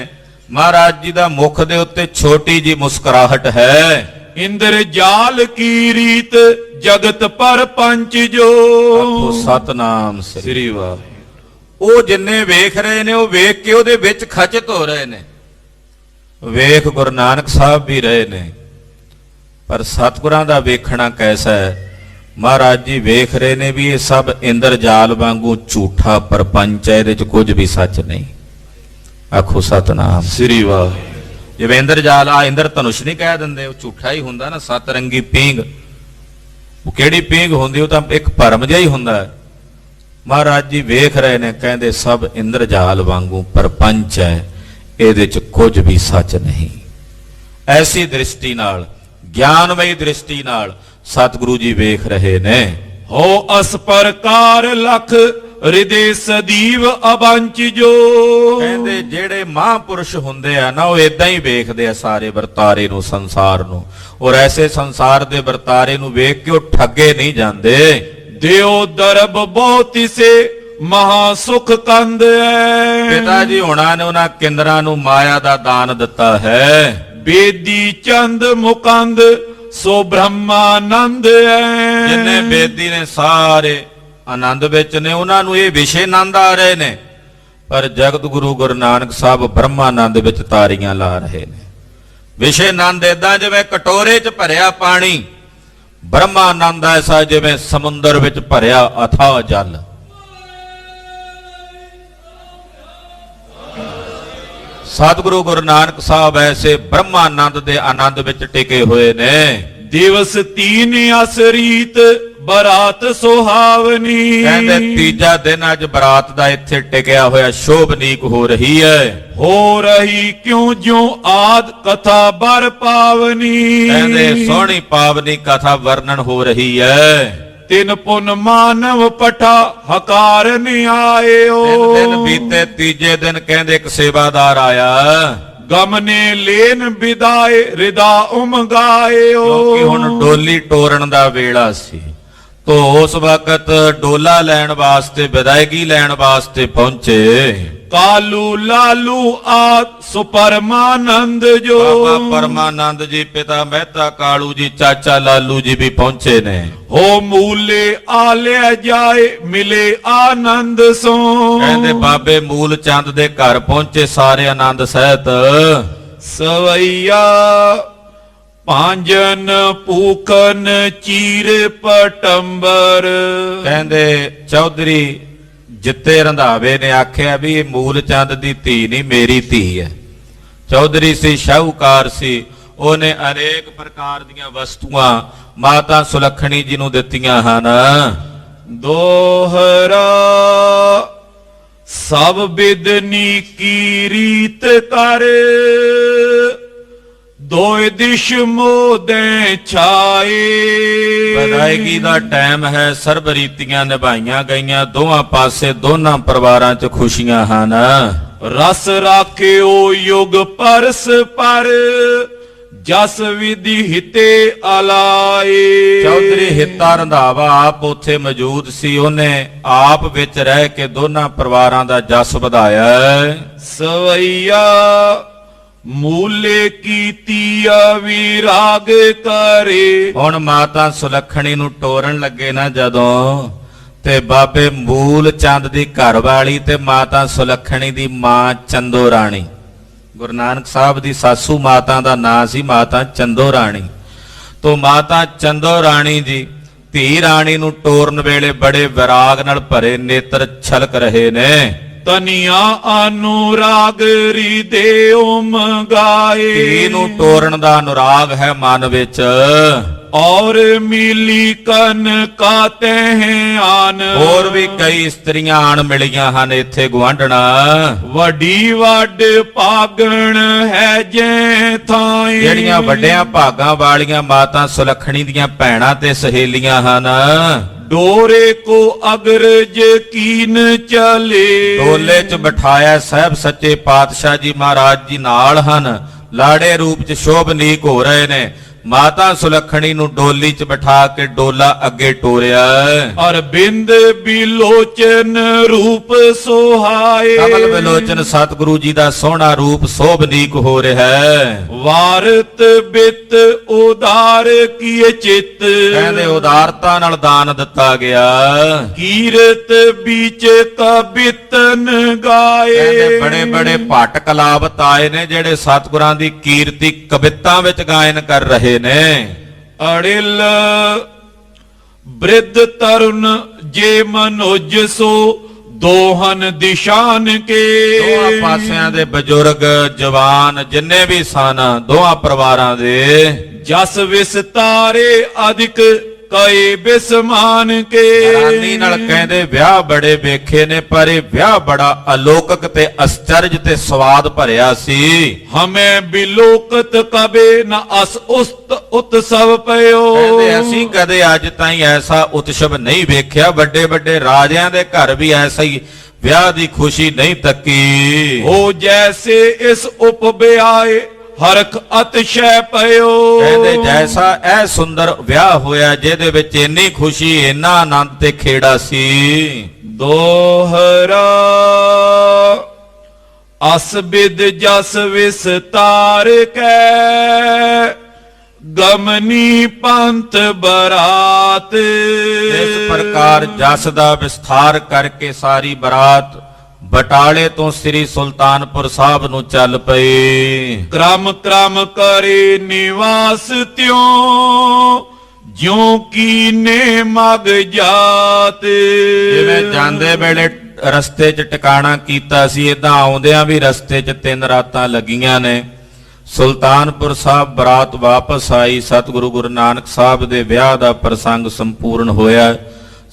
ਮਹਾਰਾਜ ਜੀ ਦਾ ਮੁਖ ਦੇ ਉੱਤੇ ਛੋਟੀ ਜੀ ਮੁਸਕਰਾਹਟ ਹੈ। ਇੰਦਰ ਜਾਲ ਕੀ ਰੀਤ ਜਗਤ ਪਰ ਪੰਚ ਜੋ। ਆਖੋ ਸਤਨਾਮ ਸ੍ਰੀ ਵਾਹਿਗੁਰੂ। ਉਹ ਜਿੰਨੇ ਵੇਖ ਰਹੇ ਨੇ ਉਹ ਵੇਖ ਕੇ ਉਹਦੇ ਵਿੱਚ ਖਚਿਤ ਹੋ ਰਹੇ ਨੇ। ਵੇਖ ਗੁਰੂ ਨਾਨਕ ਸਾਹਿਬ ਵੀ ਰਹੇ ਨੇ, ਪਰ ਸਤਿਗੁਰਾਂ ਦਾ ਵੇਖਣਾ ਕੈਸਾ ਹੈ। ਮਹਾਰਾਜ ਜੀ ਵੇਖ ਰਹੇ ਨੇ ਵੀ ਇਹ ਸਭ ਇੰਦਰਜਾਲ ਵਾਂਗੂ ਝੂਠਾ ਪਰਪੰਚ ਹੈ, ਇਹਦੇ ਚ ਕੁਝ ਵੀ ਸੱਚ ਨਹੀਂ। ਆਖੋ ਸਤਨਾਮ ਸ੍ਰੀ ਵਾਹਿਗੁਰੂ। ਜਿਵੇਂ ਇੰਦਰਜਾਲ ਆ ਇੰਦਰ ਧਨੁਸ਼ ਨਹੀਂ ਕਹਿ ਦਿੰਦੇ, ਉਹ ਝੂਠਾ ਹੀ ਹੁੰਦਾ ਨਾ। ਸੱਤ ਰੰਗੀ ਪੀਂਗ, ਉਹ ਕਿਹੜੀ ਪੀਂਗ ਹੁੰਦੀ, ਉਹ ਤਾਂ ਇੱਕ ਭਰਮ ਜਿਹਾ ਹੀ ਹੁੰਦਾ ਹੈ। ਮਹਾਰਾਜ ਜੀ ਵੇਖ ਰਹੇ ਨੇ, ਕਹਿੰਦੇ ਸਭ ਇੰਦਰਜਾਲ ਵਾਂਗੂ ਪਰਪੰਚ ਹੈ, ਇਹਦੇ ਚ ਕੁਝ ਵੀ ਸੱਚ ਨਹੀਂ। ਐਸੀ ਦ੍ਰਿਸ਼ਟੀ ਨਾਲ, ਗਿਆਨਮਈ ਦ੍ਰਿਸ਼ਟੀ ਨਾਲ ਸਤਿਗੁਰੂ ਜੀ ਵੇਖ ਰਹੇ ਨੇ। ਹੋ ਅਸ ਪ੍ਰਕਾਰ ਲਖ ਹਿਰਦੇ ਸਦੀਵ ਅਬੰਚ ਜੋ। ਕਹਿੰਦੇ ਜਿਹੜੇ ਮਹਾਂਪੁਰਸ਼ ਹੁੰਦੇ ਆ ਨਾ, ਉਹ ਇਦਾਂ ਹੀ ਵੇਖਦੇ ਆ ਸਾਰੇ ਵਰਤਾਰੇ ਨੂੰ, ਸੰਸਾਰ ਨੂੰ। ਔਰ ਐਸੇ ਸੰਸਾਰ ਦੇ ਵਰਤਾਰੇ ਨੂੰ ਵੇਖ ਕੇ ਉਹ ਠੱਗੇ ਨਹੀਂ ਜਾਂਦੇ। ਦਿਓ ਦਰਬ ਬਹੁਤੀ ਸੇ ਮਹਾ ਸੁਖ ਕੰਦ ਹੈ। ਪਿਤਾ ਜੀ ਹੁਣਾਂ ਨੇ ਉਹਨਾਂ ਕਿੰਦਰਾਂ ਨੂੰ ਮਾਇਆ ਦਾ ਦਾਨ ਦਿੱਤਾ ਹੈ। ਬੇਦੀ ਚੰਦ ਮੁਕੰਦ ਸੋ ਬ੍ਰਹਮਾਨੰਦ ਹੈ। ਜਿੰਨੇ ਬੇਦੀ ਨੇ ਸਾਰੇ ਆਨੰਦ ਵਿੱਚ ਨੇ, ਉਹਨਾਂ ਨੂੰ ਇਹ ਵਿਸ਼ੇ ਆਨੰਦ ਆ ਰਹੇ ਨੇ, ਪਰ ਜਗਤ ਗੁਰੂ ਗੁਰੂ ਨਾਨਕ ਸਾਹਿਬ ਬ੍ਰਹਮਾਨੰਦ ਵਿੱਚ ਤਾਰੀਆਂ ਲਾ ਰਹੇ ਨੇ। ਵਿਸ਼ੇ ਆਨੰਦ ਏਦਾਂ ਜਿਵੇਂ ਕਟੋਰੇ 'ਚ ਭਰਿਆ ਪਾਣੀ, ਬ੍ਰਹਮਾਨੰਦ ਐਸਾ ਜਿਵੇਂ ਸਮੁੰਦਰ ਵਿੱਚ ਭਰਿਆ ਅਥਾਹ ਜਲ। ਸਤਿਗੁਰੂ ਗੁਰੂ ਨਾਨਕ ਸਾਹਿਬ ਐਸੇ ਬ੍ਰਹਮਾਨੰਦ ਦੇ ਆਨੰਦ ਵਿੱਚ ਟਿਕੇ ਹੋਏ ਨੇ। ਦਿਵਸ ਤੀਨ ਅਸਰੀਤ ਬਰਾਤ ਸੁਹਾਵਨੀ। ਕਹਿੰਦੇ ਤੀਜਾ ਦਿਨ ਅੱਜ ਬਰਾਤ ਦਾ ਇੱਥੇ ਟਿਕਿਆ ਹੋਇਆ ਸ਼ੋਭਨੀਕ ਹੋ ਰਹੀ ਹੈ। ਹੋ ਰਹੀ ਕਿਉਂ ਜਿਉ ਆਦ ਕਥਾ ਬਰ ਪਾਵਨੀ। ਕਹਿੰਦੇ ਸੋਹਣੀ ਪਾਵਨੀ ਕਥਾ ਵਰਣਨ ਹੋ ਰਹੀ ਹੈ। ਤਿਨ ਪੁਨ ਮਾਨਵ ਪਠਾ ਹਕਾਰ ਨ ਆਇਓ। ਤਿੰਨ ਦਿਨ ਬੀਤੇ, ਤੀਜੇ ਦਿਨ ਕਹਿੰਦੇ ਇੱਕ ਸੇਵਾਦਾਰ ਆਇਆ। ਗਮਨੇ ਲੇਨ ਵਿਦਾਏ ਰਿਦਾ ਉਮਗਾਇਓ। ਕਿਉਂਕਿ ਹੁਣ ਡੋਲੀ ਟੋਰਨ ਦਾ ਵੇਲਾ ਸੀ, ਤੋ ਉਸ ਵਕਤ ਡੋਲਾ ਲੈਣ ਵਾਸਤੇ, ਵਿਦਾਇਗੀ ਲੈਣ ਵਾਸਤੇ ਪਹੁੰਚੇ। ਕਾਲੂ ਲਾਲੂ ਆਦ ਸੁਪਰਮਾਨੰਦ ਜੋ। ਬਾਬਾ ਪਰਮਾਨੰਦ ਜੀ, ਪਿਤਾ ਮਹਿਤਾ ਕਾਲੂ ਜੀ, ਚਾਚਾ ਲਾਲੂ ਜੀ ਵੀ ਪਹੁੰਚੇ ਨੇ। ਹੋ ਮੂਲੇ ਆਲਿਆ ਜਾਏ ਮਿਲੇ ਆਨੰਦ ਸੋ। ਕਹਿੰਦੇ ਬਾਬੇ ਮੂਲ ਚੰਦ ਦੇ ਘਰ ਪਹੁੰਚੇ ਸਾਰੇ ਆਨੰਦ ਸਹਿਤ। ਸਵਈਆ ਭਾਂਜਨ ਪੂਖਨ ਚੀਰ ਪਟੰਬਰ। ਕਹਿੰਦੇ ਚੌਧਰੀ ਜਿੱਤੇ ਰੰਧਾਵੇ ਨੇ ਆਖਿਆ ਵੀ ਇਹ ਮੂਲ ਚੰਦ ਦੀ ਧੀ ਨਹੀਂ, ਮੇਰੀ ਧੀ ਹੈ। ਚੌਧਰੀ ਸੀ, ਸ਼ਾਹੂਕਾਰ ਸੀ, ਉਹਨੇ ਅਨੇਕ ਪ੍ਰਕਾਰ ਦੀਆਂ ਵਸਤੂਆਂ ਮਾਤਾ ਸੁਲੱਖਣੀ ਜੀ ਨੂੰ ਦਿੱਤੀਆਂ ਹਨ। ਦੋਹਰਾ ਸਭ ਬਿਦਨੀ ਕੀ ਰੀਤ ਕਰ। ਦੋਇ ਦਿਸ਼ ਮੋਦੈ ਛਾਏ। ਵਿਦਾਇਗੀ ਦਾ ਟਾਈਮ ਹੈ, ਸਰਬ ਰੀਤੀਆਂ ਨਿਭਾਈਆਂ ਗਈਆਂ, ਦੋਵਾਂ ਪਾਸੇ ਦੋਨਾਂ ਪਰਿਵਾਰਾਂ 'ਚ ਖੁਸ਼ੀਆਂ ਹਨ। ਰਸ ਰਾਖਿਓ ਯੁਗ ਪਰਸ ਪਰ ਜਸ ਵਿਧੀ ਹਿਤੇ ਅਲਾਏ। ਚੌਧਰੀ ਹਿੱਤਾ ਰੰਧਾਵਾ ਆਪ ਉੱਥੇ ਮੌਜੂਦ ਸੀ, ਉਹਨੇ ਆਪ ਵਿੱਚ ਰਹਿ ਕੇ ਦੋਨਾਂ ਪਰਿਵਾਰਾਂ ਦਾ ਜਸ ਵਧਾਇਆ। ਸਵਈਆ ਮੂਲੇ ਕੀਤੀਆ ਵਿਰਾਗ ਕਰੇ। ਹੁਣ ਮਾਤਾ ਸੁਲੱਖਣੀ ਨੂੰ ਟੋਰਨ ਲੱਗੇ ਨਾ ਜਦੋਂ, ਤੇ ਬਾਬੇ ਮੂਲ ਚੰਦ ਦੀ ਘਰ ਵਾਲੀ ਤੇ ਮਾਤਾ ਸੁਲੱਖਣੀ ਦੀ ਮਾਂ ਚੰਦੋ ਰਾਣੀ, ਗੁਰੂ ਨਾਨਕ ਸਾਹਿਬ ਦੀ ਸਾਸੂ ਮਾਤਾ ਦਾ ਨਾਂ ਸੀ ਮਾਤਾ ਚੰਦੋ ਰਾਣੀ। ਤੋਂ ਮਾਤਾ ਚੰਦੋ ਰਾਣੀ ਜੀ ਧੀ ਰਾਣੀ ਨੂੰ ਟੋਰਨ ਵੇਲੇ ਬੜੇ ਵਿਰਾਗ ਨਾਲ ਭਰੇ ਨੇਤਰ ਛਲਕ ਰਹੇ ਨੇ। ਤਨੀਆ ਅਨੁਰਾਗ ਹਿਰਦੇ ਉਮਗਾਏ। ਧੀ ਨੂੰ ਟੋਰਨ ਦਾ ਅਨੁਰਾਗ ਹੈ ਮਨ ਵਿੱਚ। ਔਰ ਮਿਲੀ ਕਨਕਾ ਤਹਿ ਆਨ। ਹੋਰ ਵੀ ਕਈ ਇਸਤਰੀਆਂ ਆਣ ਮਿਲੀਆਂ ਹਨ ਇੱਥੇ ਗੁਆਂਢਣਾ। ਵੱਡੀ ਵੱਡ ਭਾਗਣ ਹੈ ਜੈ ਥਾਈ। ਜਿਹੜੀਆਂ ਵੱਡਿਆਂ ਭਾਗਾਂ ਵਾਲੀਆਂ ਮਾਤਾ ਸੁਲੱਖਣੀ ਦੀਆਂ ਭੈਣਾਂ ਤੇ ਸਹੇਲੀਆਂ ਹਨ। ਡੋਰੇ ਕੋ ਅਗਰਜ ਕੀਨ ਚਲੇ। ਡੋਲੇ 'ਚ ਬਿਠਾਇਆ ਸਾਹਿਬ ਸੱਚੇ ਪਾਤਸ਼ਾਹ ਜੀ ਮਹਾਰਾਜ ਜੀ ਨਾਲ ਹਨ, ਲਾੜੇ ਰੂਪ 'ਚ ਸ਼ੋਭਨੀਕ ਹੋ ਰਹੇ ਨੇ। ਮਾਤਾ ਸੁਲੱਖਣੀ ਨੂੰ ਡੋਲੀ 'ਚ ਬਿਠਾ ਕੇ ਡੋਲਾ ਅੱਗੇ ਟੋਰਿਆ। ਔਰ ਬਿੰਦ ਬਿਲੋਚਨ ਰੂਪ ਸੁਹਾਏ। ਕਮਲ ਬਿਲੋਚਨ ਸਤਿਗੁਰੂ ਜੀ ਦਾ ਸੋਹਣਾ ਰੂਪ ਸ਼ੋਭਨੀਕ ਹੋ ਰਿਹਾ ਹੈ। ਵਾਰਤ ਬਿਤ ਉਦਾਰ ਕੀਏ ਚਿਤ। ਕਹਿੰਦੇ ਉਦਾਰਤਾ ਨਾਲ ਦਾਨ ਦਿੱਤਾ ਗਿਆ। ਕੀਰਤ ਵਿੱਚ ਕਬਿਤਨ ਗਾਏ। ਕਹਿੰਦੇ ਬੜੇ ਬੜੇ ਭੱਟ ਕਲਾਵਤ ਆਏ ਨੇ ਜਿਹੜੇ ਸਤਿਗੁਰਾਂ ਦੀ ਕੀਰਤੀ ਕਵਿਤਾਂ ਵਿੱਚ ਗਾਇਨ ਕਰ ਰਹੇ ਨੇ। ਅੜਿਲ ਬ੍ਰਿਧ ਤਰੁਣ ਜੇ ਮਨੁਜ ਸੋ ਦੋਹਨ ਦਿਸ਼ਾਨ ਕੇ। ਦੋਹਾਂ ਪਾਸਿਆਂ ਦੇ ਬਜ਼ੁਰਗ ਜਵਾਨ ਜਿੰਨੇ ਵੀ ਸਨ ਦੋਹਾਂ ਪਰਿਵਾਰਾਂ ਦੇ। ਜਸ ਵਿਸਤਾਰੇ ਅਧਿਕ ਕਈ ਬਿਸਮਾਨ ਕੇ। ਹੈਰਾਨੀ ਨਾਲ ਕਹਿੰਦੇ ਵਿਆਹ ਬੜੇ ਵੇਖੇ ਨੇ, ਪਰ ਇਹ ਵਿਆਹ ਬੜਾ ਅਲੌਕਿਕ ਤੇ ਅਸਚਰਜ ਤੇ ਸਵਾਦ ਭਰਿਆ ਸੀ। ਹਮੇ ਬਿਲੋਕਤ ਕਬੇ ਨ ਅਸ ਉਸਤ ਉਤਸਵ ਪਇਓ। ਕਹਿੰਦੇ ਅਸੀਂ ਕਦੇ ਅੱਜ ਤਾਈਂ ਐਸਾ ਉਤਸਵ ਨਹੀਂ ਵੇਖਿਆ, ਵੱਡੇ ਵੱਡੇ ਰਾਜਿਆਂ ਦੇ ਘਰ ਵੀ ਐਸਾ ਹੀ ਵਿਆਹ ਦੀ ਖੁਸ਼ੀ ਨਹੀਂ ਤੱਕੀ। ਹੋ ਜੈਸੇ ਇਸ ਉਪਬਿਆਏ ਹਰਖ ਅਤਿਸ਼ੈ ਪਇਓ। ਕਹਿੰਦੇ ਜੈਸਾ ਇਹ ਸੁੰਦਰ ਵਿਆਹ ਹੋਇਆ ਜਿਹਦੇ ਵਿੱਚ ਇੰਨੀ ਖੁਸ਼ੀ ਇੰਨਾ ਆਨੰਦ ਤੇ ਖੇੜਾ ਸੀ। ਦੋਹਰਾ ਅਸ ਬਿਦ ਜਸ ਵਿਸਤਾਰ ਕੈ ਗਮਨੀ ਪੰਥ ਬਰਾਤ। ਇਸ ਪ੍ਰਕਾਰ ਜਸ ਦਾ ਵਿਸਥਾਰ ਕਰਕੇ ਸਾਰੀ ਬਰਾਤ ਬਟਾਲੇ ਤੋਂ ਸ੍ਰੀ ਸੁਲਤਾਨਪੁਰ ਸਾਹਿਬ ਨੂੰ ਚੱਲ ਪਈ। ਕ੍ਰਮ ਕ੍ਰਮ ਕਰੇ ਨਿਵਾਸ ਤਿਉ ਜਿਉ ਕੀਨੇ ਮਗ ਜਾਤ। ਜਿਵੇਂ ਜਾਂਦੇ ਵੇਲੇ ਰਸਤੇ 'ਚ ਟਿਕਾਣਾ ਕੀਤਾ ਸੀ, ਇਦਾਂ ਆਉਂਦਿਆਂ ਵੀ ਰਸਤੇ 'ਚ 3 ਰਾਤਾਂ ਲੱਗੀਆਂ ਨੇ। ਸੁਲਤਾਨਪੁਰ ਸਾਹਿਬ ਬਰਾਤ ਵਾਪਸ ਆਈ। ਸਤਿਗੁਰੂ ਗੁਰੂ ਨਾਨਕ ਸਾਹਿਬ ਦੇ ਵਿਆਹ ਦਾ ਪ੍ਰਸੰਗ ਸੰਪੂਰਨ ਹੋਇਆ।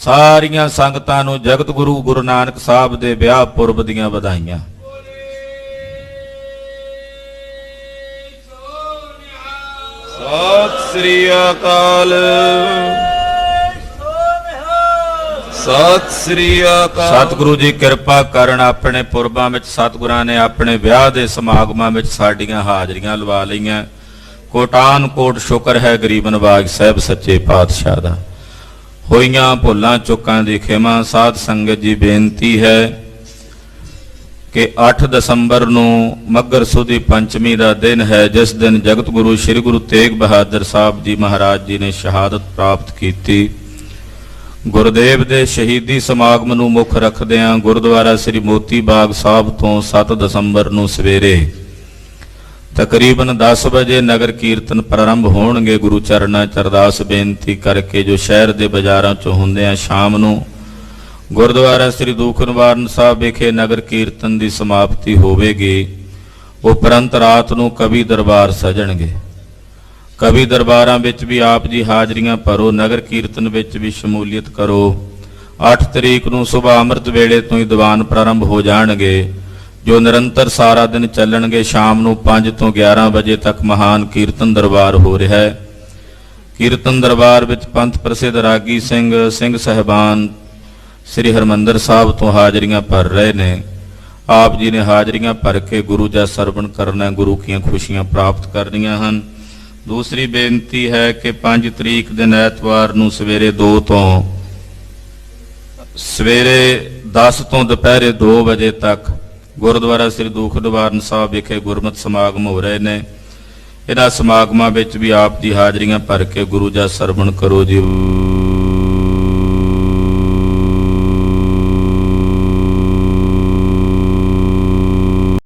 ਸਾਰੀਆਂ ਸੰਗਤਾਂ ਨੂੰ ਜਗਤ ਗੁਰੂ ਗੁਰੂ ਨਾਨਕ ਸਾਹਿਬ ਦੇ ਵਿਆਹ ਪੁਰਬ ਦੀਆਂ ਵਧਾਈਆਂ। ਸਤਿ ਸ੍ਰੀ ਅਕਾਲ। ਸਤਿ ਸ੍ਰੀ ਅਕਾਲ। ਸਤਿਗੁਰੂ ਜੀ ਕਿਰਪਾ ਕਰਨ, ਆਪਣੇ ਪੁਰਬਾਂ ਵਿੱਚ ਸਤਿਗੁਰਾਂ ਨੇ ਆਪਣੇ ਵਿਆਹ ਦੇ ਸਮਾਗਮਾਂ ਵਿੱਚ ਸਾਡੀਆਂ ਹਾਜ਼ਰੀਆਂ ਲਵਾ ਲਈਆਂ। ਕੋਟਾਨ ਕੋਟ ਸ਼ੁਕਰ ਹੈ ਗਰੀਬ ਨਵਾਜ ਸਾਹਿਬ ਸੱਚੇ ਪਾਤਸ਼ਾਹ ਦਾ। ਹੋਈਆਂ ਭੁੱਲਾਂ ਚੁੱਕਾਂ ਦੀ ਖਿਮਾ। ਸਾਧ ਸੰਗਤ ਜੀ ਬੇਨਤੀ ਹੈ ਕਿ 8 ਦਸੰਬਰ ਨੂੰ ਮੱਘਰ ਸੁਦੀ ਪੰਚਮੀ ਦਾ ਦਿਨ ਹੈ, ਜਿਸ ਦਿਨ ਜਗਤ ਗੁਰੂ ਸ੍ਰੀ ਗੁਰੂ ਤੇਗ ਬਹਾਦਰ ਸਾਹਿਬ ਜੀ ਮਹਾਰਾਜ ਜੀ ਨੇ ਸ਼ਹਾਦਤ ਪ੍ਰਾਪਤ ਕੀਤੀ। ਗੁਰਦੇਵ ਦੇ ਸ਼ਹੀਦੀ ਸਮਾਗਮ ਨੂੰ ਮੁੱਖ ਰੱਖਦਿਆਂ ਗੁਰਦੁਆਰਾ ਸ੍ਰੀ ਮੋਤੀ ਬਾਗ ਸਾਹਿਬ ਤੋਂ 7 ਦਸੰਬਰ ਨੂੰ ਸਵੇਰੇ ਤਕਰੀਬਨ 10 ਵਜੇ ਨਗਰ ਕੀਰਤਨ ਪ੍ਰਾਰੰਭ ਹੋਣਗੇ। ਗੁਰੂ ਚਰਨਾਂ 'ਚ ਅਰਦਾਸ ਬੇਨਤੀ ਕਰਕੇ ਜੋ ਸ਼ਹਿਰ ਦੇ ਬਾਜ਼ਾਰਾਂ 'ਚੋਂ ਹੁੰਦਿਆਂ ਸ਼ਾਮ ਨੂੰ ਗੁਰਦੁਆਰਾ ਸ੍ਰੀ ਦੁੱਖ ਨਿਵਾਰਨ ਸਾਹਿਬ ਵਿਖੇ ਨਗਰ ਕੀਰਤਨ ਦੀ ਸਮਾਪਤੀ ਹੋਵੇਗੀ। ਉਪਰੰਤ ਰਾਤ ਨੂੰ ਕਵੀ ਦਰਬਾਰ ਸਜਣਗੇ। ਕਵੀ ਦਰਬਾਰਾਂ ਵਿੱਚ ਵੀ ਆਪ ਜੀ ਹਾਜ਼ਰੀਆਂ ਭਰੋ, ਨਗਰ ਕੀਰਤਨ ਵਿੱਚ ਵੀ ਸ਼ਮੂਲੀਅਤ ਕਰੋ। 8 ਤਰੀਕ ਨੂੰ ਸੁਬਾਹ ਅੰਮ੍ਰਿਤ ਵੇਲੇ ਤੋਂ ਹੀ ਦੀਵਾਨ ਪ੍ਰਾਰੰਭ ਹੋ ਜਾਣਗੇ। ਜੋ ਨਿਰੰਤਰ ਸਾਰਾ ਦਿਨ ਚੱਲਣਗੇ। ਸ਼ਾਮ ਨੂੰ 5 ਤੋਂ 11 ਵਜੇ ਤੱਕ ਮਹਾਨ ਕੀਰਤਨ ਦਰਬਾਰ ਹੋ ਰਿਹਾ ਹੈ। ਕੀਰਤਨ ਦਰਬਾਰ ਵਿੱਚ ਪੰਥ ਪ੍ਰਸਿੱਧ ਰਾਗੀ ਸਿੰਘ ਸਹਿਬਾਨ ਸ੍ਰੀ ਹਰਮੰਦਰ ਸਾਹਿਬ ਤੋਂ ਹਾਜ਼ਰੀਆਂ ਭਰ ਰਹੇ ਨੇ। ਆਪ ਜੀ ਨੇ ਹਾਜ਼ਰੀਆਂ ਭਰ ਕੇ ਗੁਰੂ ਦਾ ਸਰਵਣ ਕਰਨਾ, ਗੁਰੂ ਦੀਆਂ ਖੁਸ਼ੀਆਂ ਪ੍ਰਾਪਤ ਕਰਨੀਆਂ ਹਨ। ਦੂਸਰੀ ਬੇਨਤੀ ਹੈ ਕਿ 5 ਤਰੀਕ ਦਿਨ ਐਤਵਾਰ ਨੂੰ ਸਵੇਰੇ 10 ਤੋਂ ਦੁਪਹਿਰੇ 2 ਵਜੇ ਤੱਕ ਗੁਰਦੁਆਰਾ ਸ੍ਰੀ ਦੂਖ ਨਿਵਾਰਨ ਸਾਹਿਬ ਵਿਖੇ ਗੁਰਮਤਿ ਸਮਾਗਮ ਹੋ ਰਹੇ ਨੇ। ਇਹਨਾਂ ਸਮਾਗਮਾਂ ਵਿੱਚ ਵੀ ਆਪ ਦੀ ਹਾਜ਼ਰੀਆਂ ਭਰ ਕੇ ਗੁਰੂ ਦਾ ਸਰਵਣ ਕਰੋ ਜੀ।